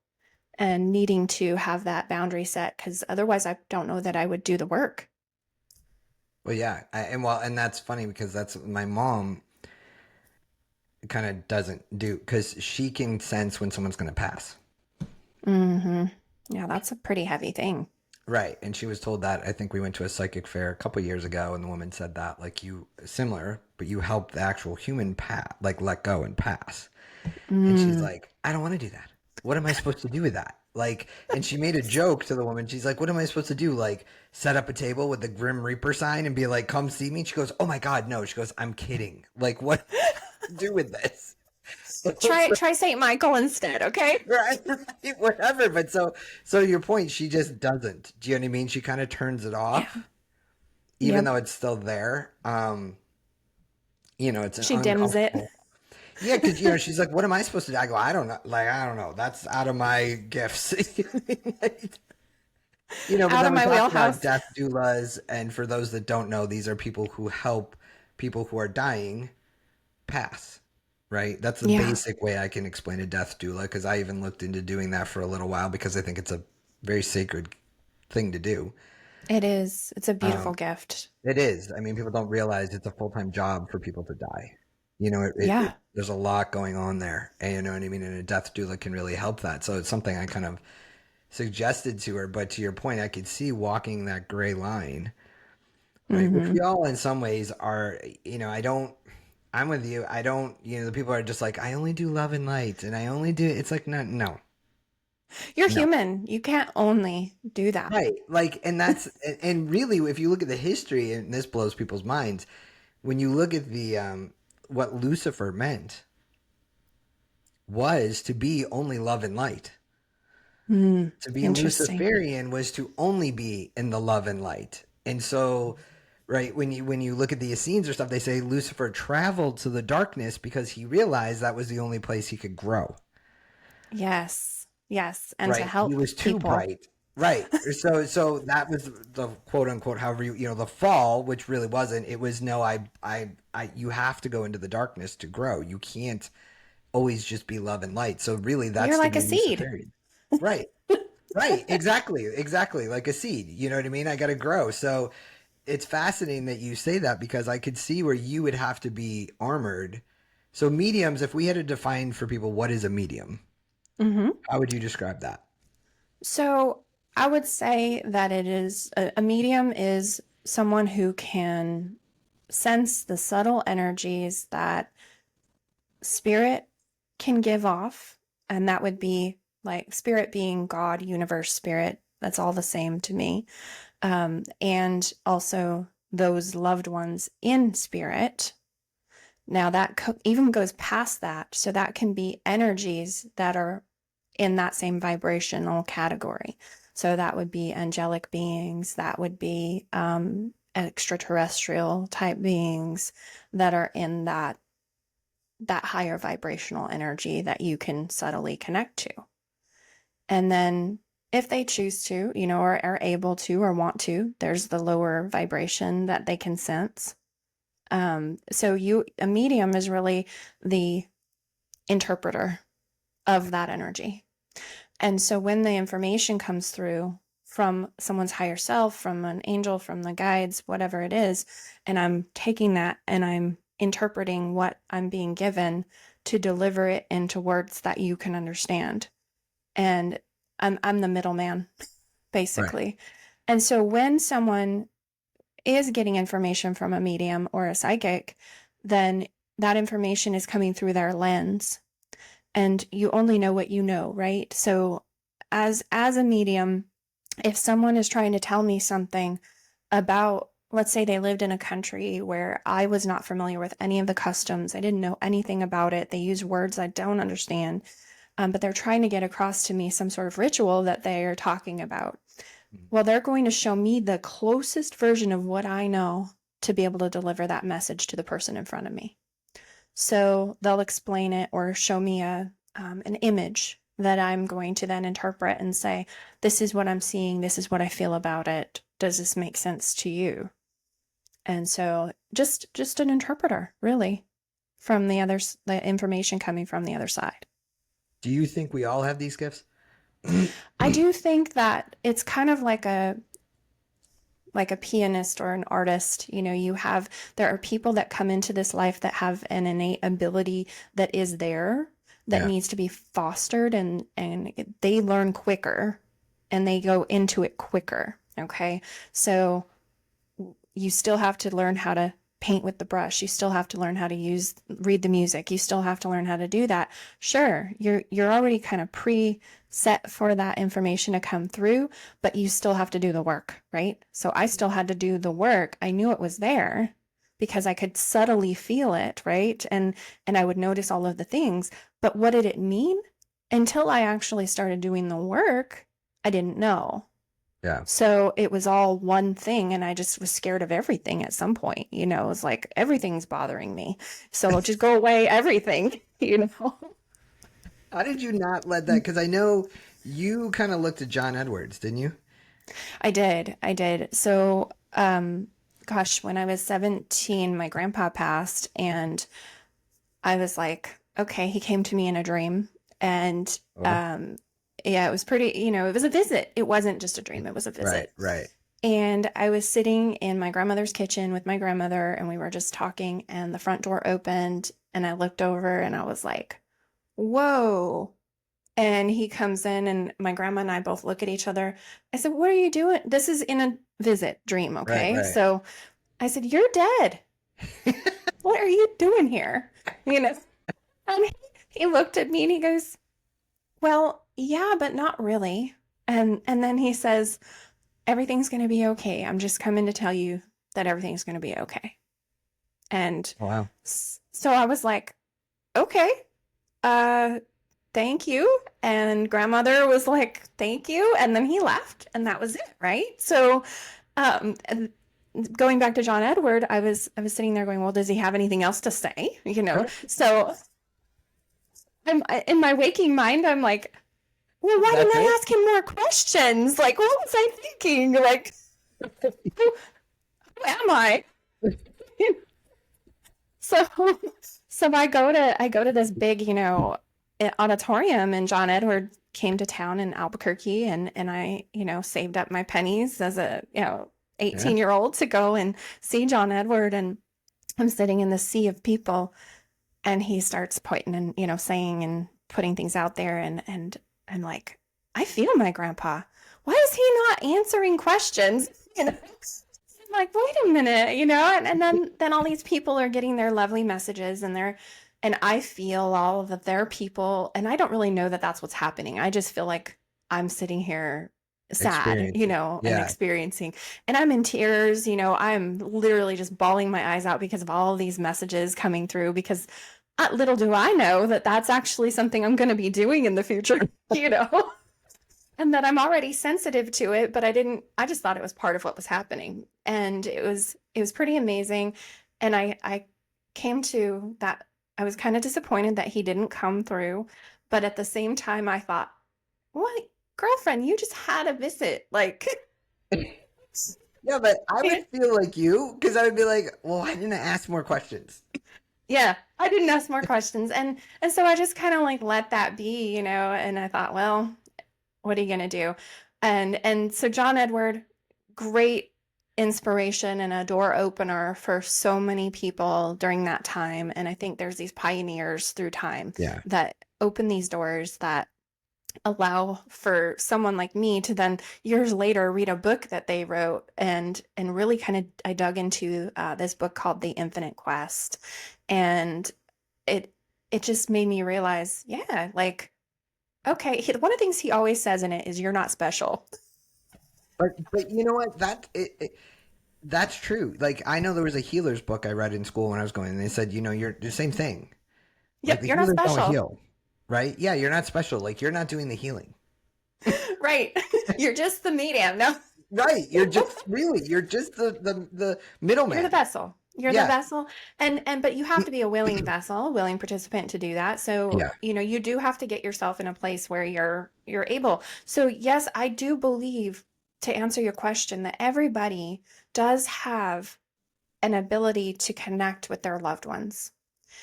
and needing to have that boundary set because otherwise I don't know that I would do the work. Well, yeah. And that's funny because that's my mom kind of doesn't do, because she can sense when someone's going to pass. Mm-hmm. Yeah, that's a pretty heavy thing. Right. And she was told that. I think we went to a psychic fair a couple years ago, and the woman said that, like, you similar, but you help the actual human like let go and pass. And she's Mm. like, I don't want to do that. What am I supposed to do with that? Like, and she made a joke to the woman. She's like, what am I supposed to do? Like, set up a table with the Grim Reaper sign and be like, come see me? She goes, oh my God, no. She goes, I'm kidding. Like, what do I do with this? Try Saint Michael instead, okay? Right, right, whatever. But so your point, she just doesn't. Do you know what I mean? She kind of turns it Yeah. off, even Yep. though it's still there. It's an She dims it. uncomfortable. Yeah, because she's like, "What am I supposed to do?" I go, "I don't know. Like, I don't know. That's out of my gifts." Like, but Out then of we my talked about wheelhouse. death doulas, and for those that don't know, these are people who help people who are dying pass. Right? That's the Yeah, basic way I can explain a death doula, because I even looked into doing that for a little while because I think it's a very sacred thing to do. it is. It's a beautiful Um, gift. it is. I mean, people don't realize it's a full time job for people to die. Yeah, There's a lot going on there, and you know what I mean. And a death doula can really help that. So it's something I kind of suggested to her. But to your point, I could see walking that gray line, right? Which hmm we all, in some ways, are. I don't. I'm with you. I don't. The people are just like, I only do love and light, and I only do. It's like, no, no, You're no. human. You can't only do that. Right. Like, and and really, if you look at the history, and this blows people's minds, when you look at the what Lucifer meant was to be only love and light. To be Interesting. Luciferian was to only be in the love and light. And so, right, when you look at the Essenes or stuff, they say Lucifer traveled to the darkness because he realized that was the only place he could grow. Yes. Yes. And to Right? He help was too people. bright. Right. So that was the quote unquote, however the fall, which really wasn't. It was no, I you have to go into the darkness to grow. You can't always just be love and light. So really You're that's to like be a seed. Luciferian. Right. Right. Exactly. Exactly. Like a seed. You know what I mean? I got to grow. So it's fascinating that you say that, because I could see where you would have to be armored. So mediums, if we had to define for people what is a medium, hmm how would you describe that? So I would say that it is a medium is someone who can sense the subtle energies that spirit can give off. And that would be like spirit being God, universe, spirit. That's all the same to me. And also those loved ones in spirit. Now, that even goes past that. So, that can be energies that are in that same vibrational category. So, that would be angelic beings, that would be extraterrestrial type beings that are in that higher vibrational energy that you can subtly connect to. And then if they choose to, or are able to or want to. There's the lower vibration that they can sense. So a medium is really the interpreter of that energy. And so when the information comes through from someone's higher self, from an angel, from the guides, whatever it is, and I'm taking that and I'm interpreting what I'm being given to deliver it into words that you can understand. And I'm the middleman, Right. basically. And so when someone is getting information from a medium or a psychic, then that information is coming through their lens, and you only know what you know, right? So as a medium, if someone is trying to tell me something about, let's say they lived in a country where I was not familiar with any of the customs, I didn't know anything about it, they use words I don't understand, but they're trying to get across to me some sort of ritual that they are talking about. Well, they're going to show me the closest version of what I know to be able to deliver that message to the person in front of me. So they'll explain it or show me an image that I'm going to then interpret and say, this is what I'm seeing, this is what I feel about it. Does this make sense to you? And so just an interpreter, really, from the information coming from the other side. Do you think we all have these gifts? I do think that it's kind of like a pianist or an artist. There are people that come into this life that have an innate ability that is there, that Yeah. needs to be fostered, and they learn quicker and they go into it quicker. Okay. So you still have to learn how to paint with the brush. You still have to learn how to read the music. You still have to learn how to do that. Sure, you're already kind of pre-set for that information to come through, but you still have to do the work, right? So I still had to do the work. I knew it was there because I could subtly feel it, right? And I would notice all of the things, but what did it mean? Until I actually started doing the work, I didn't know. Yeah. So it was all one thing, and I just was scared of everything at some point. It was like everything's bothering me. So just go away, everything, you know. How did you not let that? Because I know you kind of looked at John Edwards, didn't you? I did. I did. So, gosh, when I was 17, my grandpa passed, and I was like, okay, he came to me in a dream. And Oh, yeah, it was pretty, it was a visit. It wasn't just a dream, it was a right, visit. right. And I was sitting in my grandmother's kitchen with my grandmother, and we were just talking, and the front door opened, and I looked over and I was like, whoa. And he comes in, and my grandma and I both look at each other. I said, what are you doing? This is in a visit dream, Right, okay? right. So I said, you're dead. What are you doing here? You know, and he looked at me and he goes, well, yeah, but not really. And then he says, everything's going to be okay. I'm just coming to tell you that everything's going to be okay. And Wow. so I was like, okay, uh, thank you. And grandmother was like, thank you. And then he left, and that was it, right? So, and going back to John Edward, I was sitting there going, well, does he have anything else to say? Right. So I'm in my waking mind, I'm like, well, why That's didn't I it? ask him more questions? Like, what was I thinking? Like, who am I? So, so I go to this big, auditorium, and John Edward came to town in Albuquerque, and I, saved up my pennies as a, Yeah. 18-year-old to go and see John Edward, and I'm sitting in the sea of people, and he starts pointing and, saying and putting things out there, and I'm like, I feel my grandpa. Why is he not answering questions? I'm like, wait a minute, and then all these people are getting their lovely messages, and I feel all of their people, and I don't really know that that's what's happening. I just feel like I'm sitting here sad, Experiencing. and Yeah. experiencing, and I'm in tears, I'm literally just bawling my eyes out because of all of these messages coming through, because little do I know that that's actually something I'm going to be doing in the future, you know? And that I'm already sensitive to it, but I just thought it was part of what was happening. And it was pretty amazing. And I came to that. I was kind of disappointed that he didn't come through, but at the same time I thought, what? girlfriend, you just had a visit. Like, Yeah, but I would feel like you because I would be like, well, why didn't I ask more questions? yeah, I didn't ask more questions. And so I just kind of like let that be, and I thought, well, what are you gonna do? And so John Edward, great inspiration and a door opener for so many people during that time. And I think there's these pioneers through time Yeah. that open these doors that allow for someone like me to then years later read a book that they wrote and really kind of I dug into this book called The Infinite Quest, and it it just made me realize, yeah, like, okay, one of the things he always says in it is you're not special. But you know what? That's true. Like I know there was a healer's book I read in school when I was going, and they said, you're the same thing. Like Yep, the you're not healers don't special. heal, right? Yeah, you're not special. Like you're not doing the healing. Right. You're just the medium. No, Right. You're just the you're the middleman. vessel. You're the Yeah. vessel. And but you have to be a willing vessel, a willing participant to do that. So, Yeah. you do have to get yourself in a place where you're able. So, yes, I do believe, to answer your question, that everybody does have an ability to connect with their loved ones.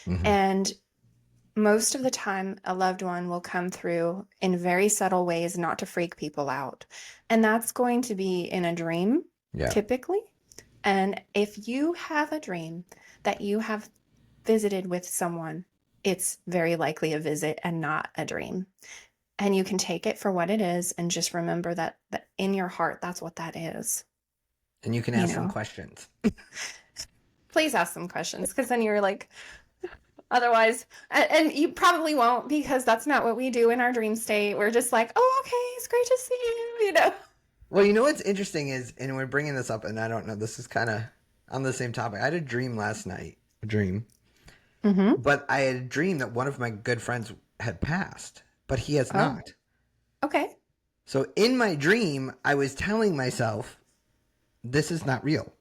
Hmm. And most of the time, a loved one will come through in very subtle ways, not to freak people out. And that's going to be in a dream, Yeah. typically. And if you have a dream that you have visited with someone, it's very likely a visit and not a dream. And you can take it for what it is and just remember that in your heart, that's what that is. And you can You ask them know, questions. please ask some questions because then you're like, otherwise, and you probably won't because that's not what we do in our dream state. We're just like, oh, okay, it's great to see you. Well, you know what's interesting is, and we're bringing this up, and I don't know, this is kind of on the same topic. I had a dream last night, a dream, Mm-hmm. but I had a dream that one of my good friends had passed, but he has Oh, not. okay. So in my dream, I was telling myself, this is not real.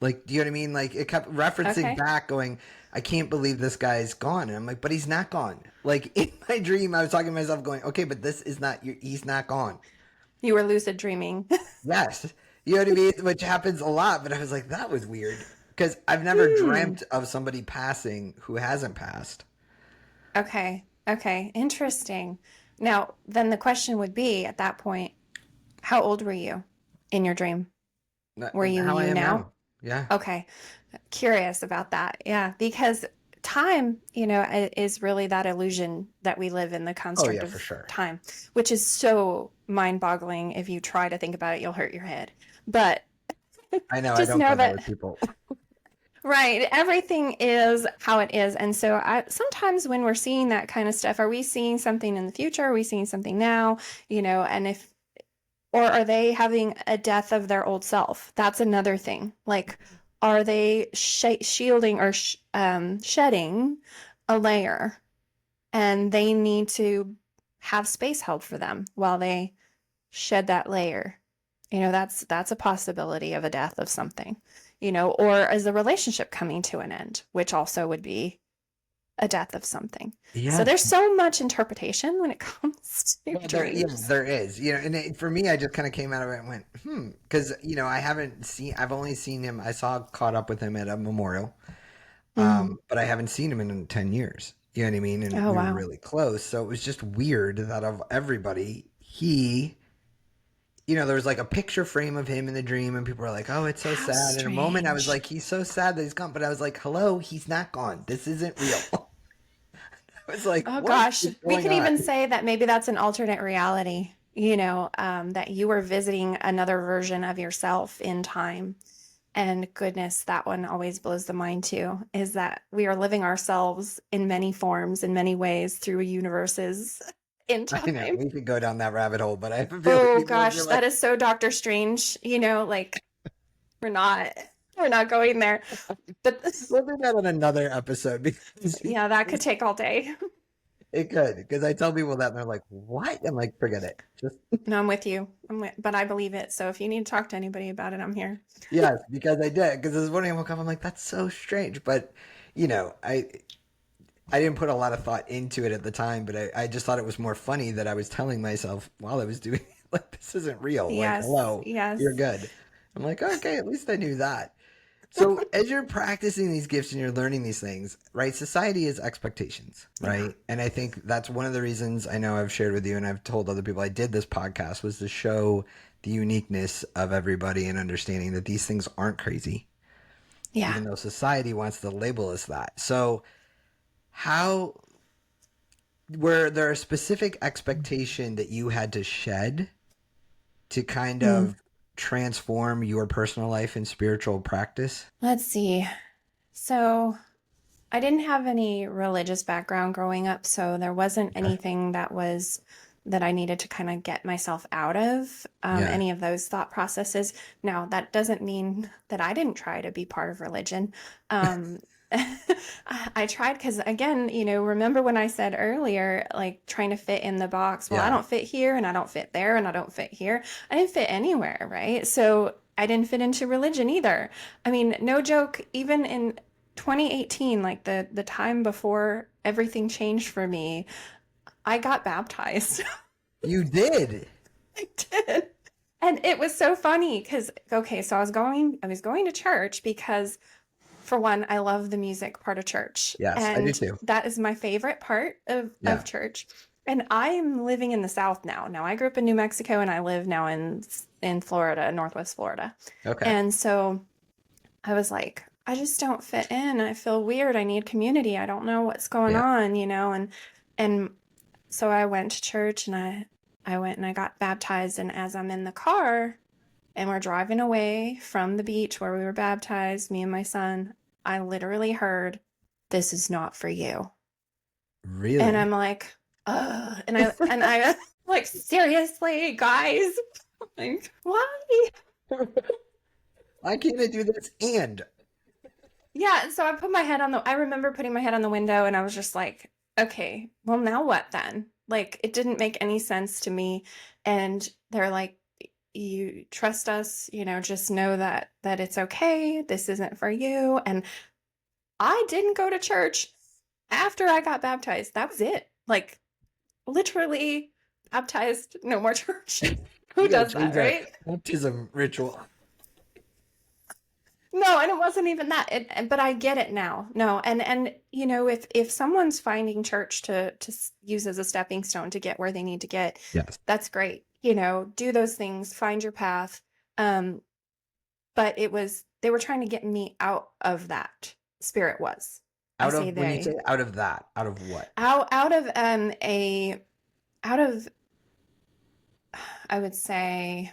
Like, do you know what I mean? Like, it kept referencing Okay. back, going, I can't believe this guy's gone. And I'm like, but he's not gone. Like, in my dream, I was talking to myself, going, okay, but this is not, he's not gone. You were lucid dreaming. Yes. You know what I mean? Which happens a lot, but I was like, that was weird. Because I've never Hmm. dreamt of somebody passing who hasn't passed. Okay. Okay. Interesting. Now, then the question would be at that point, how old were you in your dream? Were you How I you am now? now. Yeah. Okay. Curious about that. Yeah, because time, is really that illusion that we live in, the Oh, construct yeah, for of sure. time, which is so mind-boggling. If you try to think about it, you'll hurt your head. But I know. I just don't know go there that, with people. right, everything is how it is. And so sometimes when we're seeing that kind of stuff, are we seeing something in the future? Are we seeing something now? And if, or are they having a death of their old self? That's another thing. Like, are they shielding or shedding a layer, and they need to have space held for them while they shed that layer? That's a possibility of a death of something. Or is the relationship coming to an end, which also would be a death of something. So Yes. there's so much interpretation when it comes to Well, dreams. there is, and for me, I just kind of came out of it and went, because, I've only seen him, I saw, caught up with him at a memorial, Mm. but I haven't seen him in 10 years, you know what I mean? And Oh, we were wow. really close. So it was just weird that of everybody, there was like a picture frame of him in the dream, and people were like, oh, it's so How sad. In a moment, I was strange. like, he's so sad that he's gone. But I was like, hello, he's not gone. This isn't real. I was like, Oh what gosh, is we going could on? even say that maybe that's an alternate reality, that you were visiting another version of yourself in time. And goodness, that one always blows the mind too, is that we are living ourselves in many forms, in many ways, through universes in I know time. we could go down that rabbit hole, but I have a feeling Oh people would be gosh, that like, is so Doctor Strange, like we're not we're not going there. But we'll do that on another episode because yeah, that could take all day. it could. Because I tell people that and they're like, what? I'm like, forget it. Just No, I'm with you. But I believe it. So if you need to talk to anybody about it, I'm here. yes, because I did. Because this morning I woke up, I'm like, that's so strange. But I I didn't put a lot of thought into it at the time, but I just thought it was more funny that I was telling myself while I was doing it, like, this isn't real. Like, Yes, hello, you're yes. good. I'm like, okay, at least I knew that. So as you're practicing these gifts and you're learning these things, right? Society is expectations, Yeah. right? And I think that's one of the reasons I know I've shared with you and I've told other people I did this podcast was to show the uniqueness of everybody and understanding that these things aren't crazy, Yeah. even though society wants to label us that. So how were there a specific expectation that you had to shed to kind Hmm. of transform your personal life and spiritual practice? Let's see. So I didn't have any religious background growing up, so there wasn't Okay. anything that I needed to kind of get myself out of Yeah. any of those thought processes. Now, that doesn't mean that I didn't try to be part of religion. Um, I tried because, again, remember when I said earlier, like trying to fit in the box? Well, I Yeah. don't fit here, and I don't fit there, and I don't fit here. I didn't fit anywhere, right? So I didn't fit into religion either. I mean, no joke, even in 2018, like the time before everything changed for me, I got baptized. You did. I did. And it was so funny because okay, so I was going to church because for one, I love the music part of church. Yes, I do And too. that is my favorite part of Yeah. church. And I am living in the South now. Now I grew up in New Mexico and I live now in Florida, Northwest Florida. Okay. And so I was like, I just don't fit in. I feel weird. I need community. I don't know what's going Yeah. on, and so I went to church and I went and I got baptized. And as I'm in the car and we're driving away from the beach where we were baptized, me and my son, I literally heard, "This is not for you." And Really? I'm like, and I like, seriously, guys, like, why? Why can't I do this? And Yeah, and so I remember putting my head on the window and I was just like, okay, well, now what then? Like, it didn't make any sense to me. And they're like, you trust us, just know that it's okay. This isn't for you. And I didn't go to church after I got baptized. That was it. Like, literally baptized, no more church. Who you got to does change that, that right? baptism ritual. No, and it wasn't even that. But I get it now. No, and if someone's finding church to use as a stepping stone to get where they need to get, Yes. that's great. Do those things, find your path. Um, but they were trying to get me out of that. Spirit was. I Out say of when you say they. out of that, out of what? Out of a out of I would say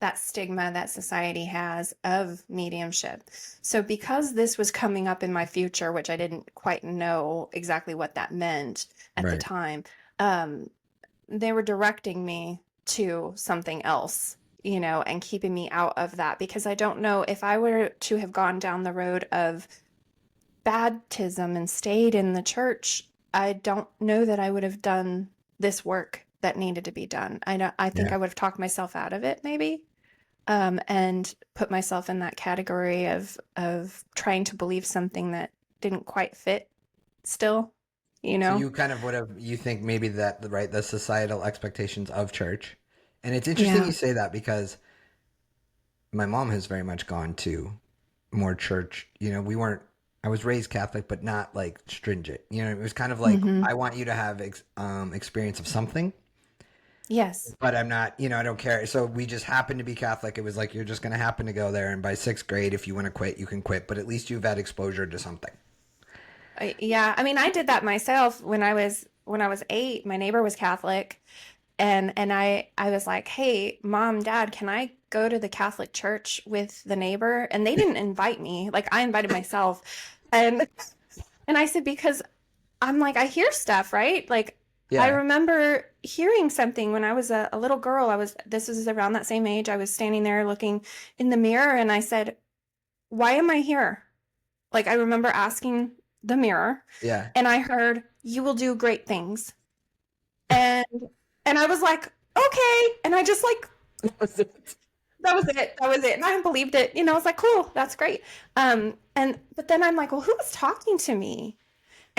that stigma that society has of mediumship. So, because this was coming up in my future, which I didn't quite know exactly what that meant at the Right. time, um, they were directing me to something else, and keeping me out of that because I don't know if I were to have gone down the road of baptism and stayed in the church, I don't know that I would have done this work that needed to be done. I think Yeah. I would have talked myself out of it maybe, and put myself in that category of trying to believe something that didn't quite fit still, you So know? you kind of would have you think maybe that right the societal expectations of church. And it's interesting Yeah. you say that because my mom has very much gone to more church. We weren't. I was raised Catholic, but not like stringent. It was kind of like Hmm. I want you to have experience of something, Yes. but I'm not. I don't care. So we just happened to be Catholic. It was like you're just going to happen to go there, and by sixth grade, if you want to quit, you can quit. But at least you've had exposure to something. Yeah. I mean, I did that myself when I was 8. My neighbor was Catholic, and I was like, "Hey, mom, dad, can I go to the Catholic church with the neighbor?" And they didn't invite me. Like, I invited myself. And I said, because I'm like, I hear stuff, right? Like, I Yeah. remember hearing something when I was a little girl. This was around that same age. I was standing there looking in the mirror and I said, why am I here? Like, I remember asking the mirror Yeah. and I heard, you will do great things. And, and I was like, okay. And I just like, that was it. That was it. And I believed it. I was like, cool, that's great. But then I'm like, well, who was talking to me?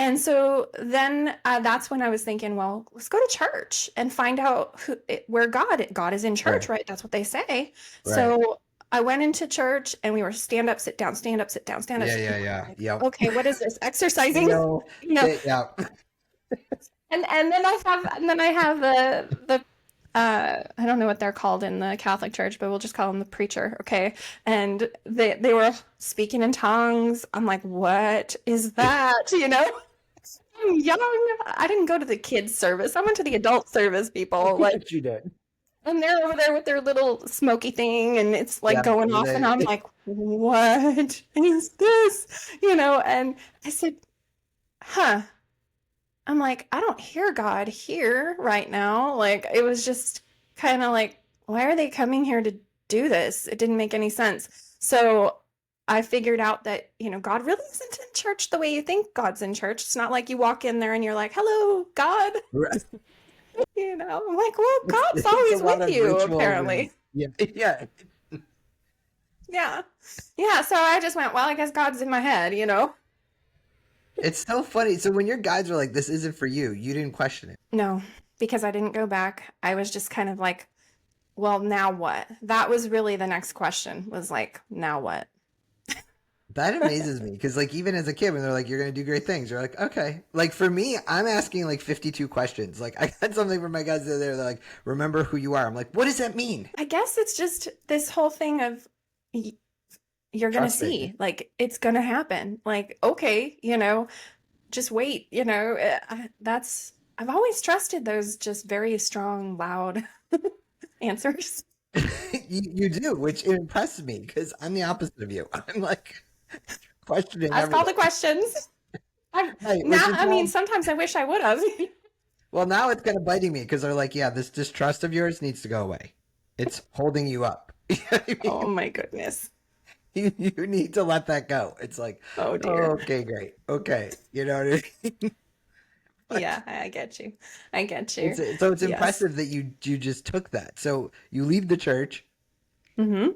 And so then that's when I was thinking, well, let's go to church and find out where God is in church, Right. right? That's what they say. Right. So I went into church and we were stand up, sit down, stand up, sit down, stand up. Yeah, Sit yeah, down. I'm yeah. like, Yep. okay, what is this? Exercising? No. you know, Yeah. and then I have the I don't know what they're called in the Catholic Church, but we'll just call him the preacher, okay? And they were speaking in tongues. I'm like, what is that? I'm young. I didn't go to the kids service. I went to the adult service, people. Like, She did. and they're over there with their little smoky thing, and it's like Yeah. going off, and I'm like, what is this? And I said, huh. I'm like, I don't hear God here right now. Like, it was just kind of like, why are they coming here to do this? It didn't make any sense. So I figured out that, God really isn't in church the way you think God's in church. It's not like you walk in there and you're like, hello, God. Right. I'm like, well, God's It's a always lot with of you, rituals and apparently. yeah, yeah. Yeah. Yeah. So I just went, well, I guess God's in my head. It's so funny. So when your guides were like, "This isn't for you," you didn't question it. No, because I didn't go back. I was just kind of like, well, now what? That was really the next question, was like, now what? That amazes me because, like, even as a kid, when they're like, "You're gonna do great things," you're like, "Okay." Like for me, I'm asking like 52 questions. Like I got something from my guys the other day. They're like, "Remember who you are." I'm like, "What does that mean?" I guess it's just this whole thing of you're going to Trusting. see, like, it's going to happen. Like, okay, just wait, I've always trusted those just very strong, loud answers. You do, which impresses me because I'm the opposite of you. I'm like questioning Ask all the everything. questions. Right, which Now, is I mean, now, sometimes I wish I would have. well, now it's kind of biting me because they're like, yeah, this distrust of yours needs to go away. It's holding you up. You know what I Oh mean? my goodness. You need to let that go. It's like, Oh oh, dear. okay, great. Okay. You know what I mean? But Yeah, I get you. I get it's you. so it's Yes. impressive that you just took that. So you leave the church. Mm-hmm.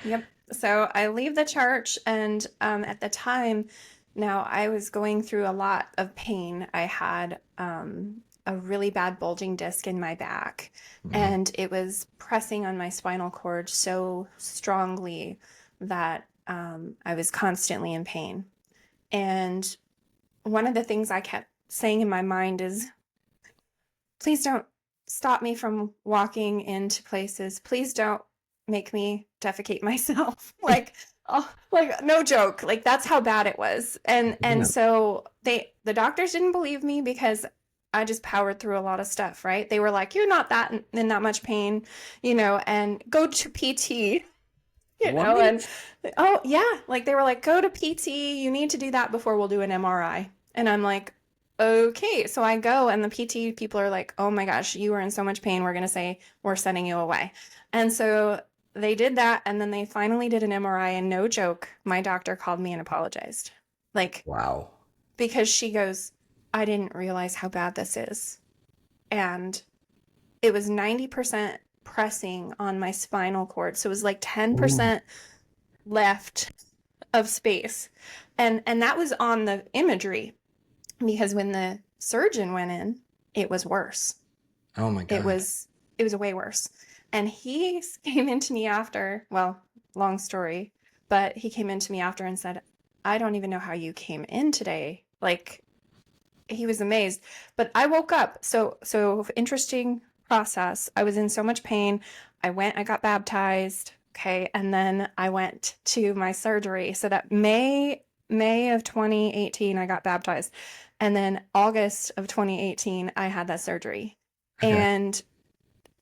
Yep. So I leave the church, and at the time, now I was going through a lot of pain. I had a really bad bulging disc in my back, Mhm. and it was pressing on my spinal cord so strongly that I was constantly in pain. And one of the things I kept saying in my mind is, please don't stop me from walking into places. Please don't make me defecate myself. Like, oh, like no joke. Like that's how bad it was. And Yeah. so the doctors didn't believe me because I just powered through a lot of stuff, right? They were like, "You're not that in that much pain, and go to PT." And What? oh yeah, like they were like, go to PT, you need to do that before we'll do an MRI. And I'm like, okay. So I go, and the PT people are like, oh my gosh, you are in so much pain. We're going to say we're sending you away. And so they did that. And then they finally did an MRI. And no joke, my doctor called me and apologized. Like, Wow. because she goes, I didn't realize how bad this is. And it was 90% pressing on my spinal cord. So it was like Ooh. 10% left of space. And that was on the imagery, because when the surgeon went in, it was worse. Oh my It God. was it was way worse. And he came into me after, well, long story, but he came into me after and said, I don't even know how you came in today. Like, he was amazed. But I woke up. So interesting process. I was in so much pain. I got baptized. Okay. And then I went to my surgery. So that May of 2018, I got baptized. And then August of 2018, I had that surgery. Okay. And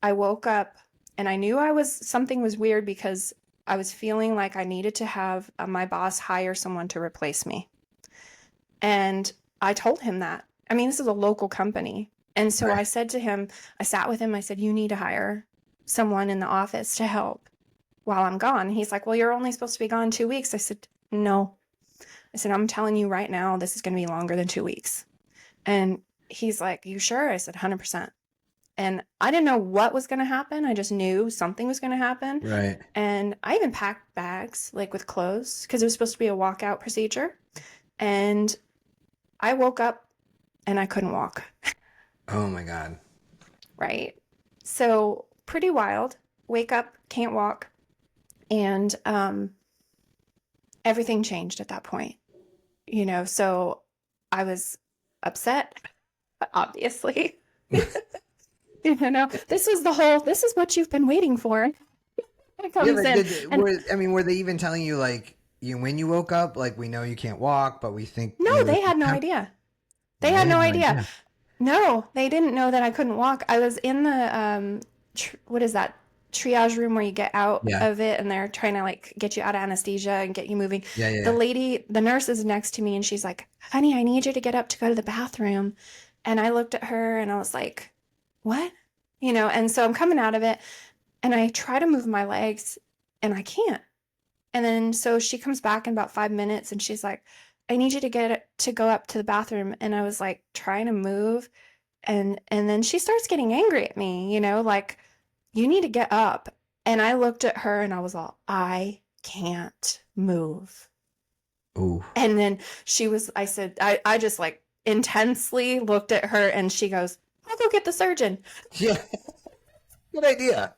I woke up and I knew something was weird, because I was feeling like I needed to have my boss hire someone to replace me. And I told him that. I mean, this is a local company. And so Right. I said to him, I sat with him, I said, you need to hire someone in the office to help while I'm gone. He's like, well, you're only supposed to be gone 2 weeks. I said, no. I said, I'm telling you right now, this is going to be longer than 2 weeks. And he's like, you sure? I said, 100%. And I didn't know what was going to happen. I just knew something was going to happen. Right. And I even packed bags, like with clothes, because it was supposed to be a walkout procedure. And I woke up and I couldn't walk, Oh my God. right? So pretty wild. Wake up, can't walk, and everything changed at that point. So I was upset, obviously. This is what you've been waiting for. It Yeah, comes but in. And were they even telling you like when you woke up, like we know you can't walk, but we think no, you they had no have. idea. They Oh, they had had no no idea. idea. No, they didn't know that I couldn't walk. I was in the what is that? Triage room where you get out Yeah, of it and they're trying to like get you out of anesthesia and get you moving. yeah, yeah, The yeah. lady, the nurse is next to me and she's like, "Honey, I need you to get up to go to the bathroom." And I looked at her and I was like, "What?" And so I'm coming out of it and I try to move my legs and I can't. And then so she comes back in about 5 minutes and she's like, "I need you to go up to the bathroom." And I was like trying to move and then she starts getting angry at me, like, "You need to get up." And I looked at her and I was all, "I can't move." Ooh. And then I said, I just like intensely looked at her and she goes, "I'll go get the surgeon." Yeah, good idea.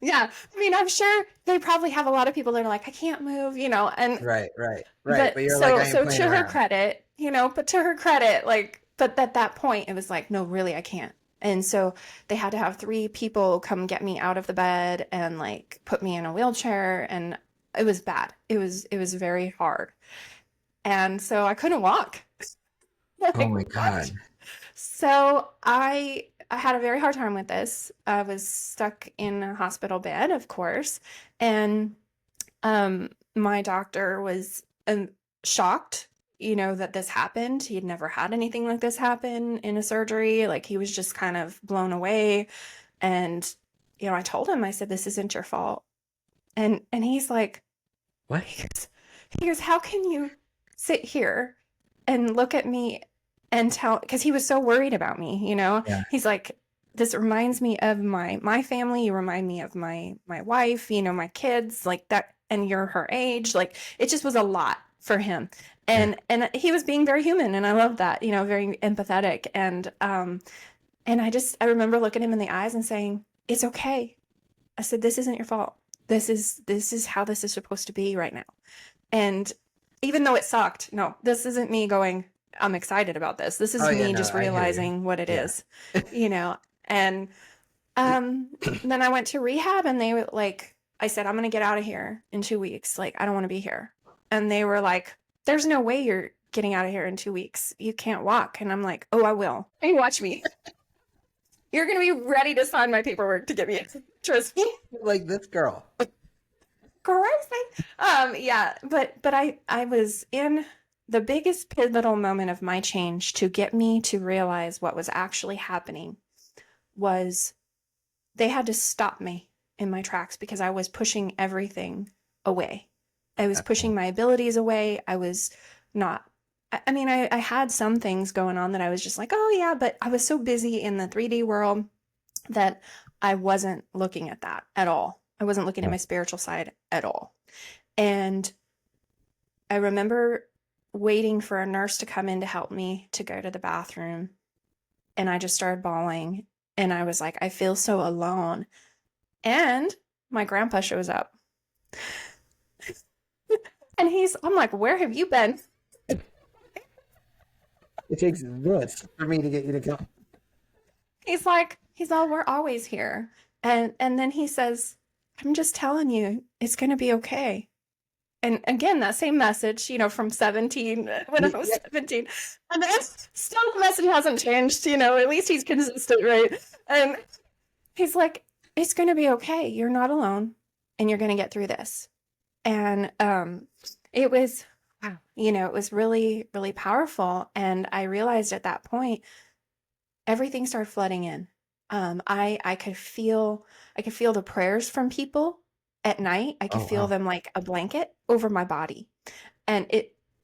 Yeah. I mean, I'm sure they probably have a lot of people that are like, "I can't move," and Right, right, right. but But you're like, so I ain't so playing to her around. credit, but to her credit, like, but at that point it was like, no, really, I can't. And so they had to have three people come get me out of the bed and like put me in a wheelchair, and it was bad. It was very hard. And so I couldn't walk. Oh Like, my what? God. So I had a very hard time with this. I was stuck in a hospital bed, of course, and my doctor was shocked, that this happened. He had never had anything like this happen in a surgery. Like he was just kind of blown away. And I told him, I said, "This isn't your fault." And he's like, What? he goes, "How can you sit here and look at me and tell?" Because he was so worried about me. Yeah, He's like, "This reminds me of my family. You remind me of my wife. My kids, like that, and you're her age." Like it just was a lot for him, yeah. and he was being very human, and I love that. Very empathetic, and I remember looking him in the eyes and saying, "It's okay." I said, "This isn't your fault. This is how this is supposed to be right now." And even though it sucked, no, this isn't me going, "I'm excited about this." This is Oh yeah, me no, just I hear you. realizing what it Yeah. is, and then I went to rehab and they were like, I said, "I'm going to get out of here in 2 weeks. Like, I don't want to be here." And they were like, "There's no way you're getting out of here in 2 weeks. You can't walk." And I'm like, "Oh, I will. Hey, watch me. You're going to be ready to sign my paperwork to get me in." Trust me. Like this girl. Crazy. Yeah, but I was in the biggest pivotal moment of my change to get me to realize what was actually happening was they had to stop me in my tracks because I was pushing everything away. I was Uh-oh. pushing my abilities away. I was not. I mean, I had some things going on that I was just like, "Oh yeah," but I was so busy in the 3D world that I wasn't looking at that at all. I wasn't looking at Yeah. my spiritual side at all. And I remember waiting for a nurse to come in to help me to go to the bathroom. And I just started bawling. And I was like, I feel so alone. And my grandpa shows up. And I'm like, "Where have you been?" It takes this for me to get you to come. He's all, "We're always here." And then he says, "I'm just telling you, it's going to be okay." And again, that same message, from 17, when I was Yeah. 17. And still the message hasn't changed, at least he's consistent, right? And he's like, "It's going to be okay. You're not alone and you're going to get through this." And it was, wow, it was really, really powerful. And I realized at that point, everything started flooding in. I could feel the prayers from people at night. I could Oh feel wow. them like a blanket over my body. And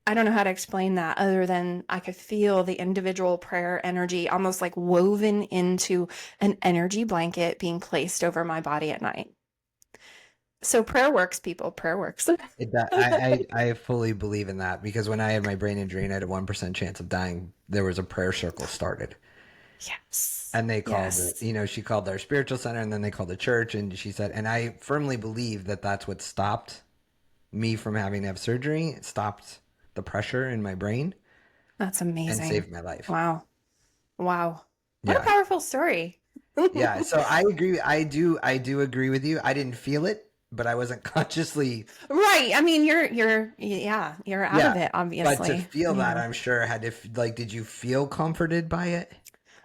I don't know how to explain that other than I could feel the individual prayer energy almost like woven into an energy blanket being placed over my body at night. So prayer works, people. Prayer works. I fully believe in that because when I had my brain injury and I had a 1% chance of dying, there was a prayer circle started. Yes. And they called it, Yes. she called our spiritual center and then they called the church. And she said, and I firmly believe that that's what stopped me from having to have surgery. It stopped the pressure in my brain That's and amazing. saved my life. Wow. Wow. What a Yeah. powerful story. Yeah. So I agree. I do agree with you. I didn't feel it, but I wasn't consciously, Right. I mean, yeah, you're out of yeah. it, But to obviously, feel you that, know. I'm sure had to, like, did you feel comforted by it?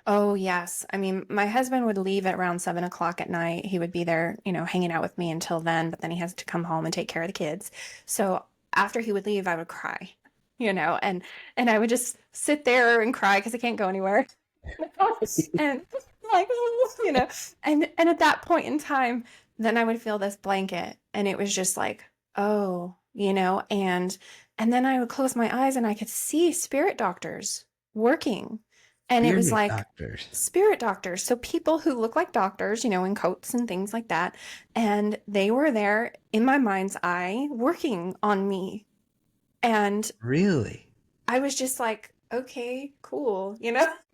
Oh, yes. I mean, my husband would leave at around 7 o'clock at night. He would be there, hanging out with me until then, but then he has to come home and take care of the kids. So after he would leave, I would cry, and I would just sit there and cry because I can't go anywhere. And like, and at that point in time, then I would feel this blanket, and it was just like, oh, and then I would close my eyes and I could see spirit doctors working. And it was Spirit like doctors. spirit doctors. So people who look like doctors, in coats and things like that. And they were there in my mind's eye working on me. And Really? I was just like, okay, cool,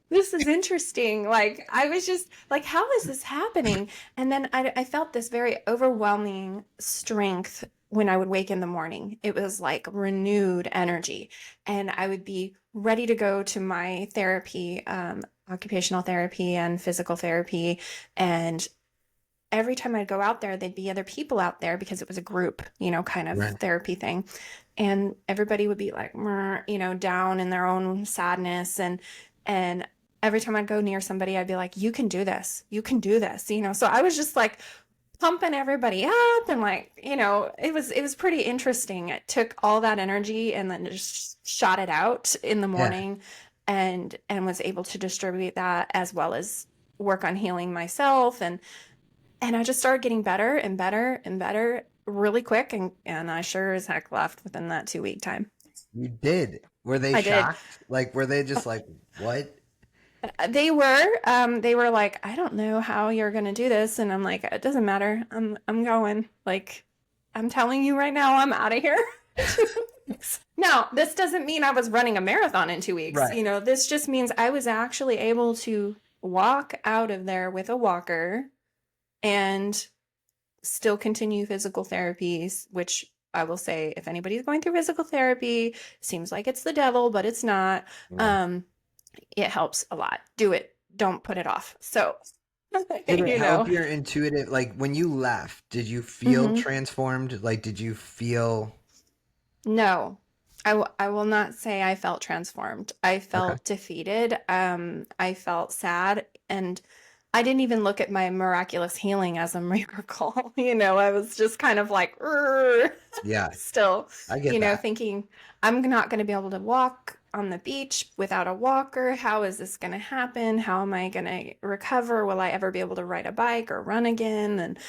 this is interesting. Like, I was just like, how is this happening? And then I felt this very overwhelming strength when I would wake in the morning. It was like renewed energy. And I would be ready to go to my therapy, occupational therapy and physical therapy. And every time I'd go out there, there'd be other people out there because it was a group, kind of Right. therapy thing. And everybody would be like, down in their own sadness. And every time I'd go near somebody, I'd be like, you can do this. You can do this. So I was just like pumping everybody up and like, it was pretty interesting. It took all that energy and then just shot it out in the Yeah. morning and was able to distribute that as well as work on healing myself and I just started getting better and better and better really quick. And I sure as heck left within that 2 week time. You did. Were they I did. shocked? Like, were they just like, what? They were like, I don't know how you're going to do this. And I'm like, it doesn't matter. I'm going. Like, I'm telling you right now, I'm out of here. Now, this doesn't mean I was running a marathon in 2 weeks. Right. This just means I was actually able to walk out of there with a walker and still continue physical therapies, which I will say, if anybody's going through physical therapy, seems like it's the devil, but it's not. Yeah. Um, it helps a lot. Do it. Don't put it off. So, Did it you help know. your intuitive, like when you left, did you feel hmm transformed? Like, did you feel, No, I will not say I felt transformed. I okay. felt defeated. I felt sad, and I didn't even look at my miraculous healing as a miracle. I was just kind of like, "Urgh," Yeah, still, I get that. thinking I'm not going to be able to walk on the beach without a walker. How is this going to happen? How am I going to recover? Will I ever be able to ride a bike or run again? And,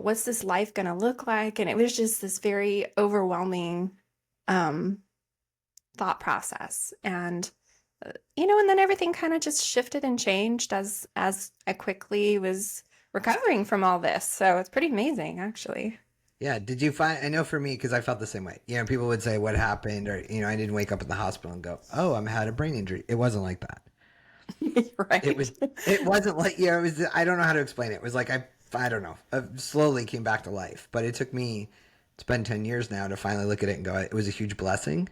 what's this life going to look like? And it was just this very overwhelming um, thought process. And then everything kind of just shifted and changed as I quickly was recovering from all this. So it's pretty amazing, actually. Yeah. Did you find, I know for me, because I felt the same way. People would say what happened, or, I didn't wake up in the hospital and go, oh, I'm had a brain injury. It wasn't like that. It Right. was, it wasn't like, it was, I don't know how to explain it. It was like, I don't know, I slowly came back to life, but it took me, it's been 10 years now to finally look at it and go, it was a huge blessing.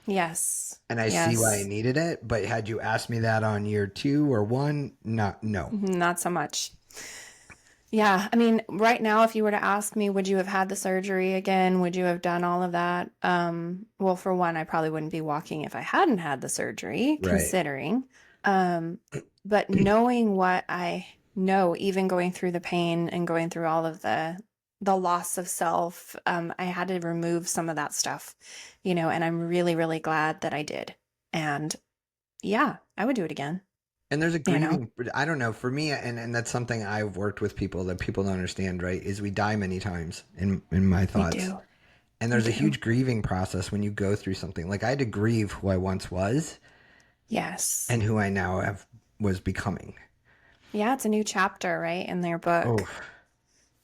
Yes. And I see why I Yes. needed it. But had you asked me that on year 2 or 1, not, no. Not so much. Yeah, I mean, right now, if you were to ask me, would you have had the surgery again? Would you have done all of that? Well, for one, I probably wouldn't be walking if I hadn't had the surgery, Right. considering. Um, but knowing what I know, even going through the pain and going through all of the loss of self, I had to remove some of that stuff, and I'm really, really glad that I did. And yeah, I would do it again, And there's a you know? grieving, I don't know, for me, and that's something I've worked with people that people don't understand, right? Is we die many times in my We thoughts. do. And We there's a do. huge grieving process when you go through something. Like I had to grieve who I once was Yes. and who I now was becoming. Yeah, it's a new chapter, right, in their Oh, book.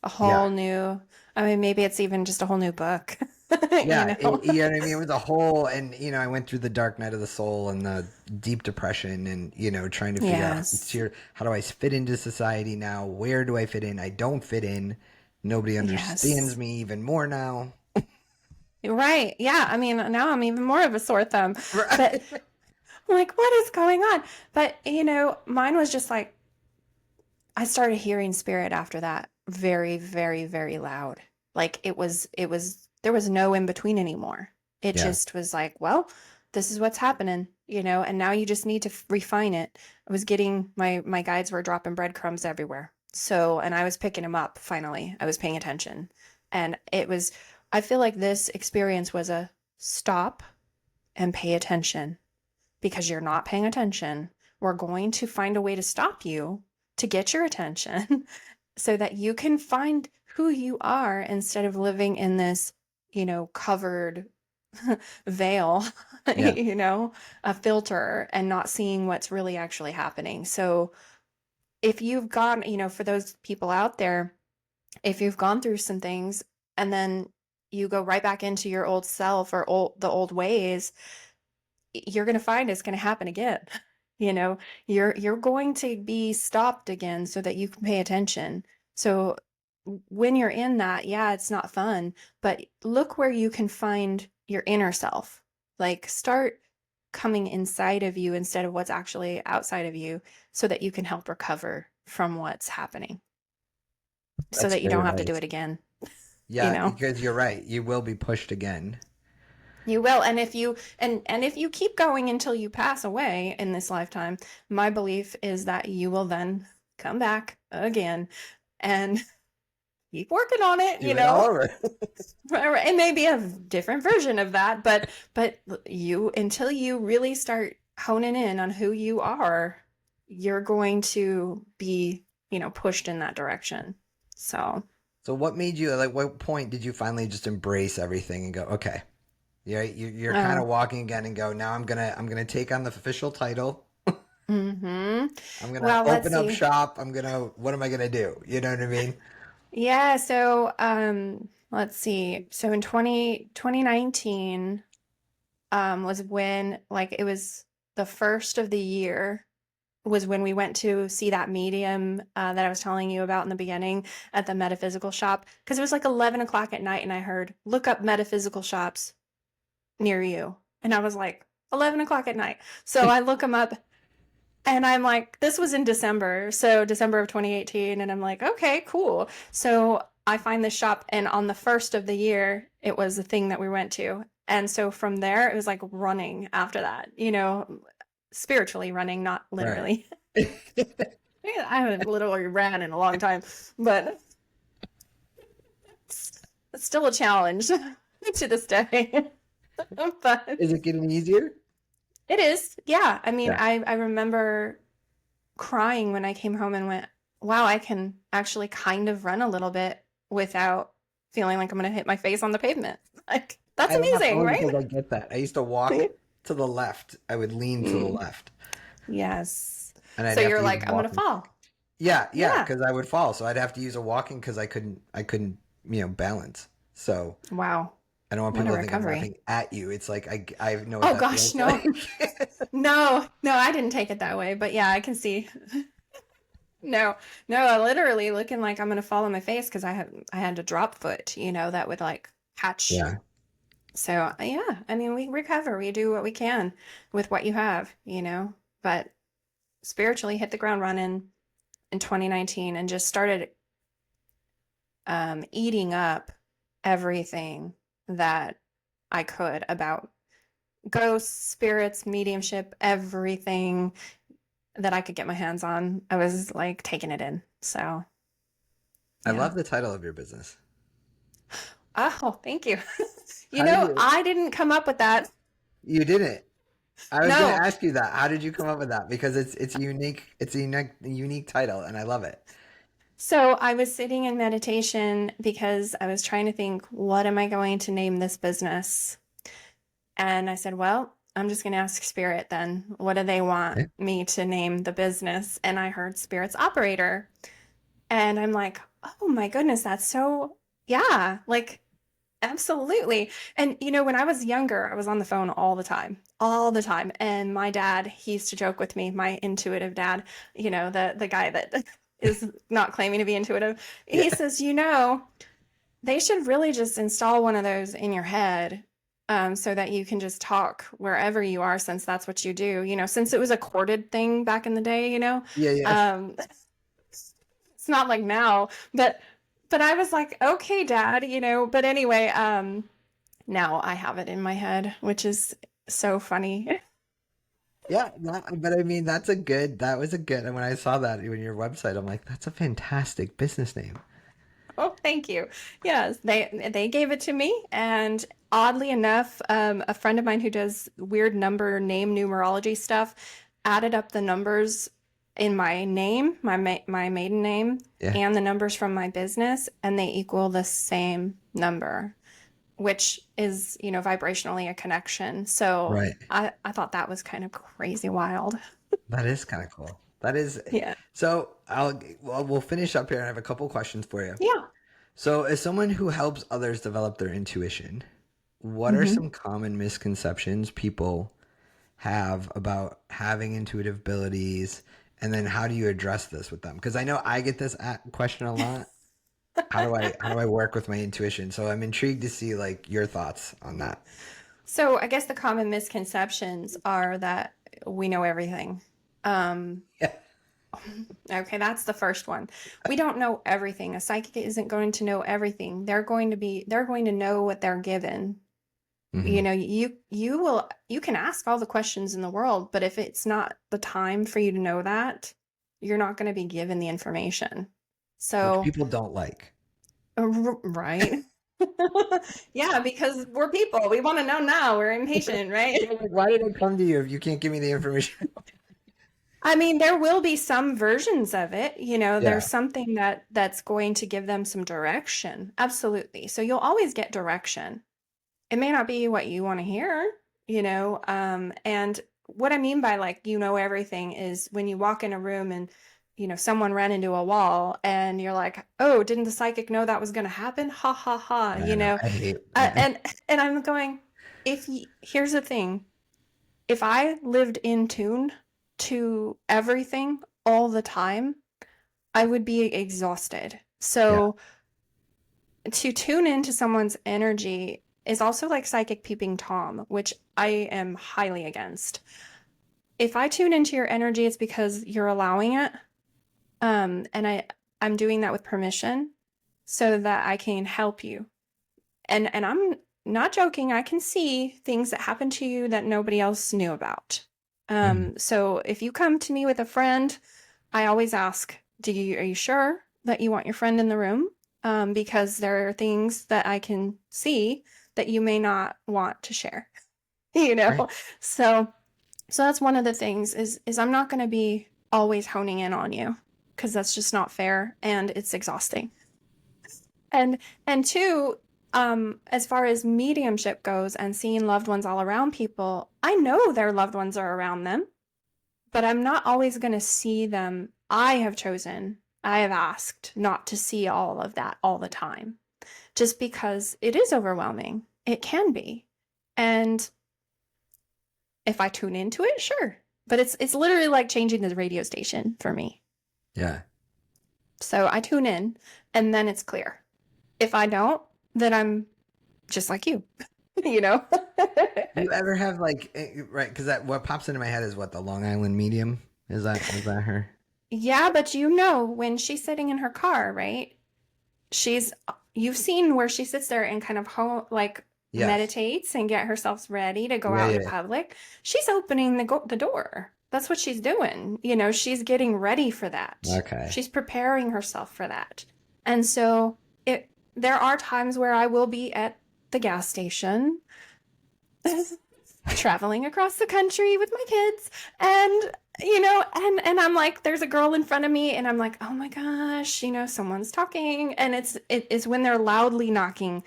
a Yeah. whole new, I mean, maybe it's even just a whole new book, you Yeah, know? you know what I mean? It was a whole, and I went through the dark night of the soul and the deep depression, and trying to figure out Yes. how do I fit into society now? Where do I fit in? I don't fit in. Nobody understands Yes. me even more now. You're right. Yeah. I mean, now I'm even more of a sore thumb, but Right. I'm like, what is going on? But, mine was just like, I started hearing spirit after that very, very, very loud. Like there was no in between anymore. It Yeah, just was like, well, this is what's happening, and now you just need to refine it. I was getting my guides were dropping breadcrumbs everywhere. So, and I was picking them up finally. I was paying attention. And I feel like this experience was a stop and pay attention because you're not paying attention. We're going to find a way to stop you to get your attention so that you can find who you are instead of living in this, covered veil, yeah, a filter and not seeing what's really actually happening. So if you've gone, for those people out there, if you've gone through some things and then you go right back into your old self or the old ways, you're going to find it's going to happen again. You know, you're going to be stopped again so that you can pay attention. So when you're in that, yeah, it's not fun, but look where you can find your inner self. Like start coming inside of you instead of what's actually outside of you so that you can help recover from what's happening so that's that you great don't have to do advice. it again, you Yeah, know? because you're right. You will be pushed again. You will, and if you keep going until you pass away in this lifetime, my belief is that you will then come back again and keep working on it, Do it all over. It may be a different version of that, but you until you really start honing in on who you are, you're going to be, pushed in that direction. So, So what made you like? What point did you finally just embrace everything and go, okay, yeah, you're kind uh, of walking again and go, now I'm gonna take on the official title. mm-hmm. I'm gonna Well, let's open up see. shop. What am I gonna do? You know what I mean? Yeah, so let's see. So in 2019 was when like it was the first of the year was when we went to see that medium that I was telling you about in the beginning at the metaphysical shop because it was like 11 o'clock at night and I heard look up metaphysical shops near you. And I was like 11 o'clock at night. So I look them up and I'm like, this was in December, so December of 2018, and I'm like, okay, cool. So I find this shop, and on the first of the year, it was the thing that we went to. And so from there, it was like running after that, spiritually running, not Right. literally. I haven't literally ran in a long time, but it's still a challenge to this day. But Is it getting easier? it is, yeah. I mean, Yeah. I remember crying when I came home and went, wow, I can actually kind of run a little bit without feeling like I'm going to hit my face on the pavement. Like, that's I laugh amazing, only right? because I get that. I used to walk to the left. I would lean to the Mm, left, yes. and I'd So have you're to use like, a I'm going to walking. fall. Yeah, yeah, Yeah. because I would fall, so I'd have to use a walking because I couldn't, balance. So Wow. I don't want What a people to think I'm recovery. laughing at you. It's like I know what Oh that gosh, feels no. like. No, no, I didn't take it that way, but yeah, I can see. No, no, I literally looking like I'm going to fall on my face because I had to drop foot, that would like catch. Yeah. So, yeah, I mean, we recover, we do what we can with what you have, but spiritually hit the ground running in 2019 and just started eating up everything that I could about ghosts, spirits, mediumship, everything that I could get my hands on. I was like taking it in. So, I yeah. love the title of your business. Oh, thank you. How did you? I didn't come up with that. You didn't. I was gonna No. ask you that. How did you come up with that? Because it's unique. It's a unique title, and I love it. So I was sitting in meditation because I was trying to think, what am I going to name this business? And I said, well, I'm just going to ask Spirit then. What do they want Okay. me to name the business? And I heard Spirit's Operator. And I'm like, oh my goodness, that's so, yeah, like absolutely. And when I was younger, I was on the phone all the time. And my dad, he used to joke with me, my intuitive dad, the guy that is not claiming to be intuitive. He Yeah. says, they should really just install one of those in your head. So that you can just talk wherever you are, since that's what you do, since it was a corded thing back in the day, Yeah, yeah. um, it's not like now, but I was like, okay, dad, but anyway, now I have it in my head, which is so funny. Yeah, but I mean that was a good, and when I saw that on your website, I'm like, that's a fantastic business name. Oh, thank you. Yes, they gave it to me, and oddly enough, a friend of mine who does weird number name numerology stuff added up the numbers in my name, my maiden name, Yeah. and the numbers from my business, and they equal the same number, which is, vibrationally a connection. So Right. I thought that was kind of crazy wild. That is kind of cool. That is Yeah. so we'll finish up here and I have a couple questions for you. Yeah. So, as someone who helps others develop their intuition, what are Hmm. some common misconceptions people have about having intuitive abilities? And then how do you address this with them? Because I know I get this question a lot. How do I work with my intuition? So I'm intrigued to see like your thoughts on that. So I guess the common misconceptions are that we know everything. Um, Yeah. okay, that's the first one. We don't know everything. A psychic isn't going to know everything. They're going to know what they're given. Hmm. You can ask all the questions in the world, but if it's not the time for you to know that, you're not going to be given the information. Which So, people don't like. right? Yeah, because we're people. We want to know now. We're impatient, right? Yeah, like, why did I come to you if you can't give me the information? I mean, there will be some versions of it, there's Yeah. something that's going to give them some direction. Absolutely. So you'll always get direction. It may not be what you want to hear, and what I mean by like everything is when you walk in a room and someone ran into a wall and you're like, "Oh, didn't the psychic know that was going to happen?" Ha ha ha, I know. I hate. and I'm going, here's the thing. If I lived in tune to everything all the time, I would be exhausted. Yeah. So to tune into someone's energy is also like psychic peeping Tom, which I am highly against. If I tune into your energy, it's because you're allowing it. And I'm doing that with permission so that I can help you. And I'm not joking. I can see things that happen to you that nobody else knew about. Mhm. So if you come to me with a friend, I always ask, are you sure that you want your friend in the room? Because there are things that I can see that you may not want to share, you Right. know? So, so that's one of the things is I'm not going to be always honing in on you because that's just not fair and it's exhausting. And and two, as far as mediumship goes and seeing loved ones all around people, I know their loved ones are around them, but I'm not always going to see them. I have asked not to see all of that all the time, just because it is overwhelming. It can be. And if I tune into it, sure. But it's literally like changing the radio station for me. Yeah. So I tune in and then it's clear. If I don't, then I'm just like you, you know? Do you ever have like right? Because that what pops into my head is what the Long Island medium is that her? Yeah, but when she's sitting in her car, right? She's you've seen where she sits there and kind of like Yes. meditates and get herself ready to go Yeah, out in yeah. public. She's opening the door. That's what she's doing. She's getting ready for that. Okay. She's preparing herself for that. And so there are times where I will be at the gas station traveling across the country with my kids and and I'm like there's a girl in front of me and I'm like, oh my gosh, someone's talking, and it is when they're loudly knocking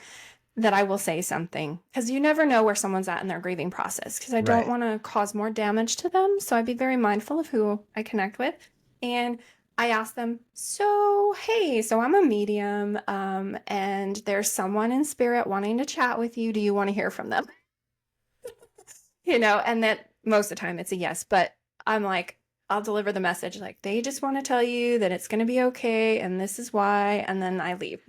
that I will say something, because you never know where someone's at in their grieving process, because I don't Right. want to cause more damage to them, so I'd be very mindful of who I connect with. And I ask them, so hey, so I'm a medium, and there's someone in spirit wanting to chat with you. Do you want to hear from them? And that most of the time it's a yes, but I'm like, I'll deliver the message like they just want to tell you that it's going to be okay and this is why, and then I leave.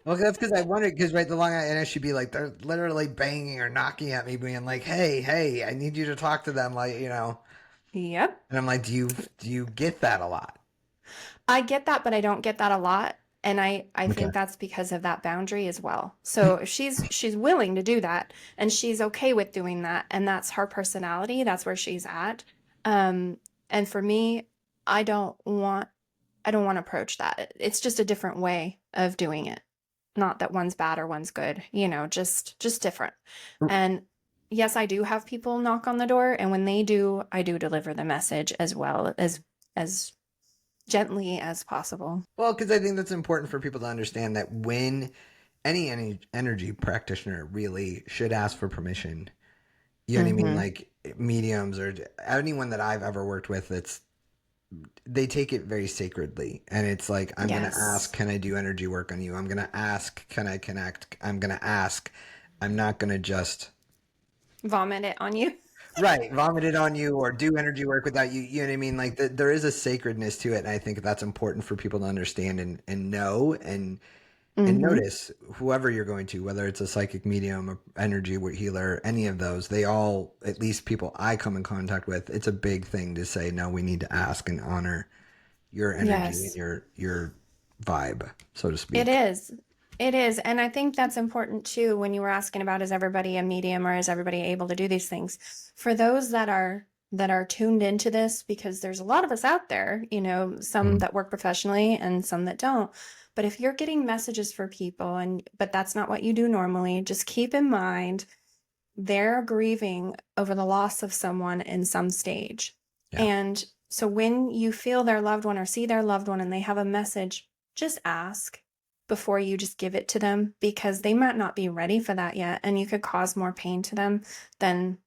Well, that's because I wondered, because right, the long and she'd be like, they're literally banging or knocking at me, being like, "Hey, hey, I need you to talk to them," like Yep. And I'm like, "Do you get that a lot?" I get that, but I don't get that a lot. And I Okay. think that's because of that boundary as well. So if she's willing to do that and she's okay with doing that, and that's her personality, that's where she's at. Um, and for me, I don't want I don't want to approach that. It's just a different way of doing it. Not that one's bad or one's good, just different. And yes, I do have people knock on the door, and when they do, I do deliver the message as well as gently as possible. Well, because I think that's important for people to understand that when any energy practitioner really should ask for permission. You know what I mean? Mm-hmm. Like mediums or anyone that I've ever worked with, they take it very sacredly, and it's like, I'm gonna ask, Yes. can I do energy work on you? I'm gonna ask, can I connect? I'm gonna ask. I'm not gonna just Vomit it on you. right vomit it on you or do energy work without you. You know what I mean? Like there is a sacredness to it, and I think that's important for people to understand and know and Mm-hmm. notice whoever you're going to, whether it's a psychic medium, or energy healer, any of those, they all, at least people I come in contact with, it's a big thing to say, no, we need to ask and honor your energy and Yes. your vibe, so to It speak. is. It is. And I think that's important too when you were asking about is everybody a medium or is everybody able to do these things? For those that are tuned into this, because there's a lot of us out there, some Mhm. that work professionally and some that don't. But if you're getting messages for people but that's not what you do normally, just keep in mind they're grieving over the loss of someone in some stage. Yeah. And so when you feel their loved one or see their loved one and they have a message, just ask before you just give it to them because they might not be ready for that yet and you could cause more pain to them than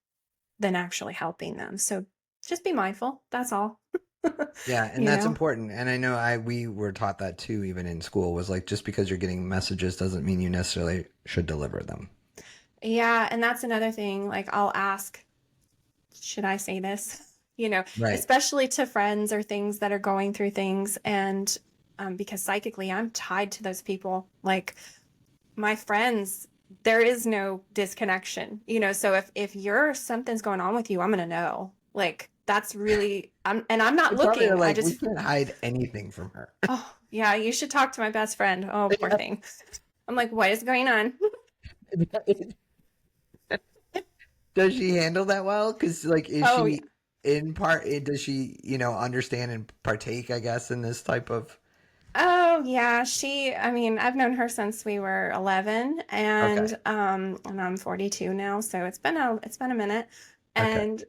than actually helping them. So just be mindful. That's all. Yeah, and you that's know? important. And I know we were taught that too, even in school, was like, just because you're getting messages doesn't mean you necessarily should deliver them. Yeah, and that's another thing. Like I'll ask, should I say this? Right. Especially to friends or things that are going through things. And because psychically, I'm tied to those people. Like my friends, there is no disconnection. So if you're something's going on with you, I'm gonna know. Like that's really and I'm not They probably are looking. I like, we just can't hide anything from her. oh yeah, you should talk to my best friend. Oh, poor thing. I'm like, what is going on? Does she handle that well? Because like, is Oh yeah. she in part? Does she, understand and partake? I guess in this type of. Oh yeah, I mean, I've known her since we were 11 Okay. and I'm 42 now, so it's been a minute. Okay. And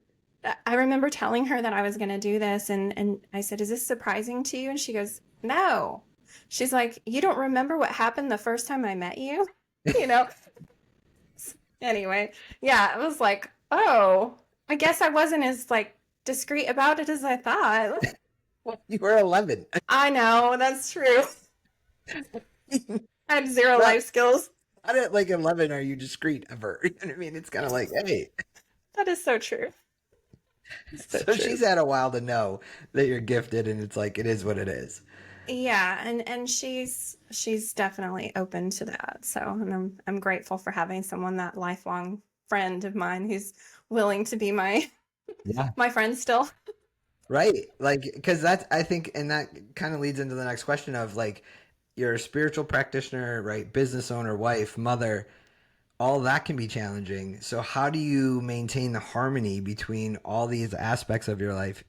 I remember telling her that I was going to do this and I said, "Is this surprising to you?" And she goes, "No." She's like, "You don't remember what happened the first time I met you?" You know. Anyway, yeah, it was like, "Oh, I guess I wasn't as like discreet about it as I thought." Well, you were 11. I know, that's true. I have zero not life skills. not at like 11 are you discreet ever. You know what I mean? It's kind of like, hey. That is so true. So So true. she's had a while to know that you're gifted, and it's like it is what it is. Yeah, and she's definitely open to that. So, and I'm grateful for having someone that lifelong friend of mine who's willing to be my Yeah. my friend still. Right. Like, because that's, I think, and that kind of leads into the next question of like, you're a spiritual practitioner, right? Business owner, wife, mother, all that can be challenging. So, how do you maintain the harmony between all these aspects of your life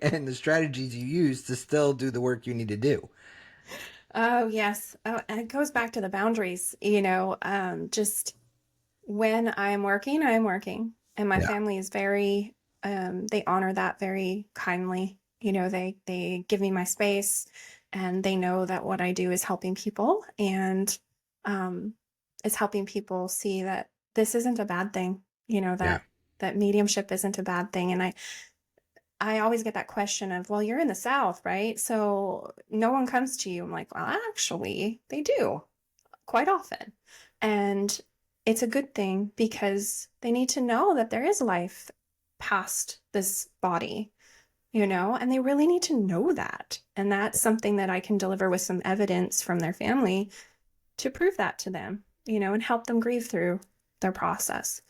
and the strategies you use to still do the work you need to do? Oh, yes. Oh, and it goes back to the boundaries, just when I am working, and my Yeah. family is very they honor that very kindly. They give me my space and they know that what I do is helping people and um it's helping people see that this isn't a bad thing, Yeah. that mediumship isn't a bad thing. And I always get that question of, well, you're in the South, right? So no one comes to you. I'm like, well, actually, they do quite often. And it's a good thing because they need to know that there is life past this body, and they really need to know that. And that's something that I can deliver with some evidence from their family to prove that to them, and help them grieve through their process.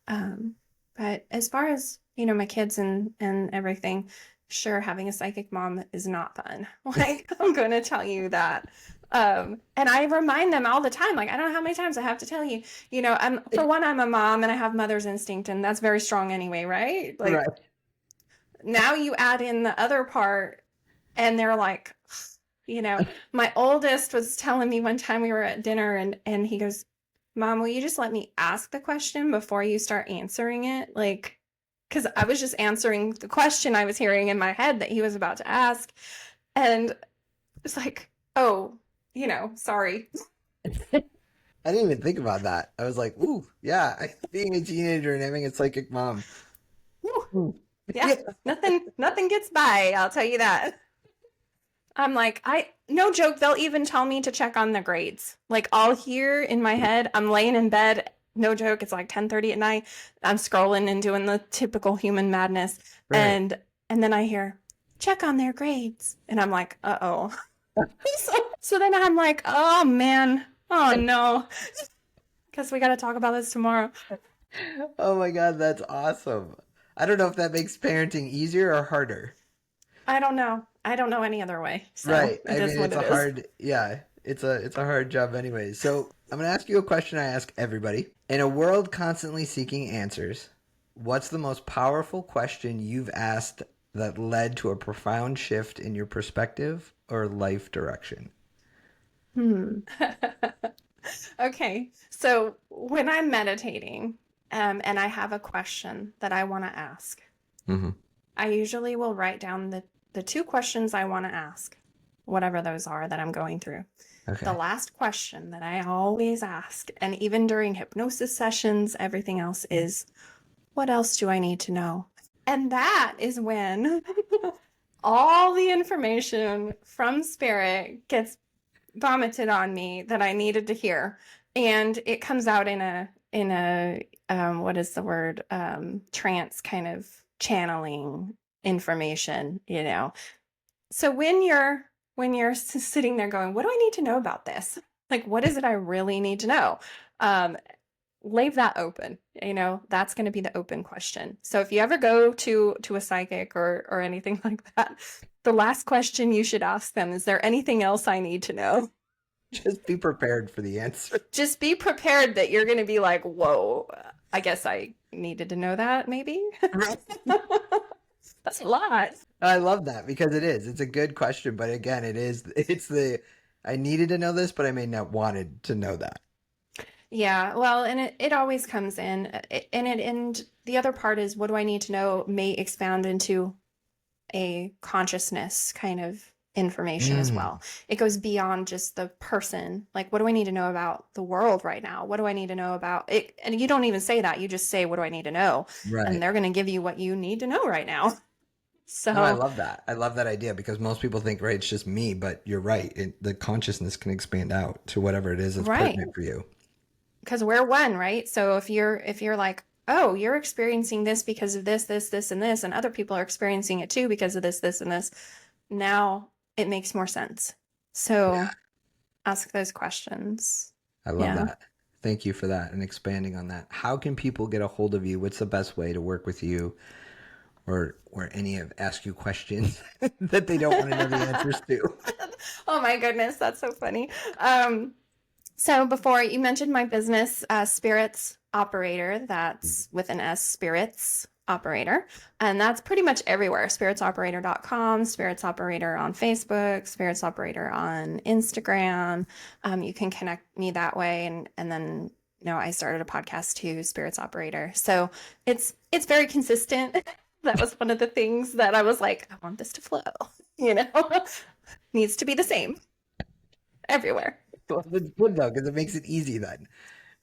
Um, but as far as, my kids and everything, sure, having a psychic mom is not fun. Like, I'm going to tell you that. And I remind them all the time, like, I don't know how many times I have to tell you, for one, I'm a mom and I have mother's instinct, and that's very strong anyway, right? Like, Right. now you add in the other part, and they're like, my oldest was telling me one time we were at dinner, and he goes, Mom, will you just let me ask the question before you start answering it? Like, because I was just answering the question I was hearing in my head that he was about to ask. And it's like, oh, sorry. I didn't even think about that. I was like, ooh, yeah, being a teenager and having a psychic mom. Woo. Yeah, nothing gets by, I'll tell you that. I'm like, no joke, they'll even tell me to check on the grades. Like, I'll hear in my head, I'm laying in bed, no joke, it's like 10:30 at night. I'm scrolling and doing the typical human madness. Right. And then I hear, check on their grades. And I'm like, uh-oh. So then I'm like, oh man, oh no. Guess we got to talk about this tomorrow. Oh my God, that's awesome. I don't know if that makes parenting easier or harder. I don't know. I don't know any other way. So Right. it I is mean, what it's it a is. hard, yeah, it's a hard job anyway. So I'm gonna ask you a question I ask everybody. In a world constantly seeking answers, what's the most powerful question you've asked that led to a profound shift in your perspective or life direction? Hmm. Okay. So when I'm meditating, and I have a question that I want to ask, Mm-hmm. I usually will write down the two questions I want to ask, whatever those are that I'm going through. The Okay. last question that I always ask, and even during hypnosis sessions, everything else is, what else do I need to know? And that is when all the information from spirit gets vomited on me that I needed to hear. And it comes out in a what is the word? Trance kind of channeling information. So when you're sitting there going, what do I need to know about this? Like, what is it I really need to know? Um, leave that open. That's going to be the open question. So if you ever go to a psychic or anything like that, the last question you should ask them, is there anything else I need to know? Just be prepared for the answer. Just be prepared that you're going to be like, whoa, I guess I needed to know that, maybe. That's a lot. I love that because it is. It's a good question, but again, it's the I needed to know this, but I may not wanted to know that. Yeah, well, and it always comes in, and the other part is, what do I need to know may expand into a consciousness kind of information as Mm, well. It goes beyond just the person. Like, what do I need to know about the world right now? What do I need to know about it? And you don't even say that. You just say, what do I need to know? And right. they're going to give you what you need to know right now. No, I So, love that. I love that idea because most people think, right, it's just me, but you're right. The consciousness can expand out to whatever it is that's right. pertinent for you. Because we're one, right? So if you're like, oh, you're experiencing this because of this, and this, and other people are experiencing it too because of this, and this, now it makes more sense. Yeah, So ask those questions. I love Yeah. that. Thank you for that and expanding on that. How can people get a hold of you? What's the best way to work with you or any of ask you questions that they don't want to know the answers to? Oh my goodness, that's so funny. So before you mentioned my business, Spirits Operator, that's with an S, Spirits Operator. And that's pretty much everywhere. Spiritsoperator.com, Spirits Operator on Facebook, Spirits Operator on Instagram. You can connect me that way. And then, I started a podcast too, Spirits Operator. So it's very consistent. That was one of the things that I was like, I want this to flow, you know, needs to be the same everywhere. Well, it's good though, because it makes it easy then,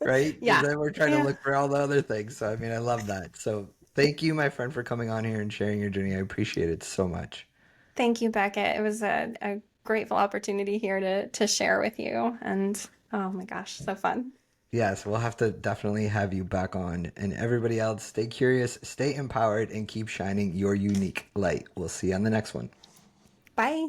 right? Because Yeah. then we're trying to Yeah. look for all the other things. So, I mean, I love that. So, Thank you, my friend, for coming on here and sharing your journey. I appreciate it so much. Thank you, Beckett. It was a grateful opportunity here to share with you. And oh my gosh, so fun. Yes, we'll have to definitely have you back on. And everybody else, stay curious, stay empowered, and keep shining your unique light. We'll see you on the next one. Bye.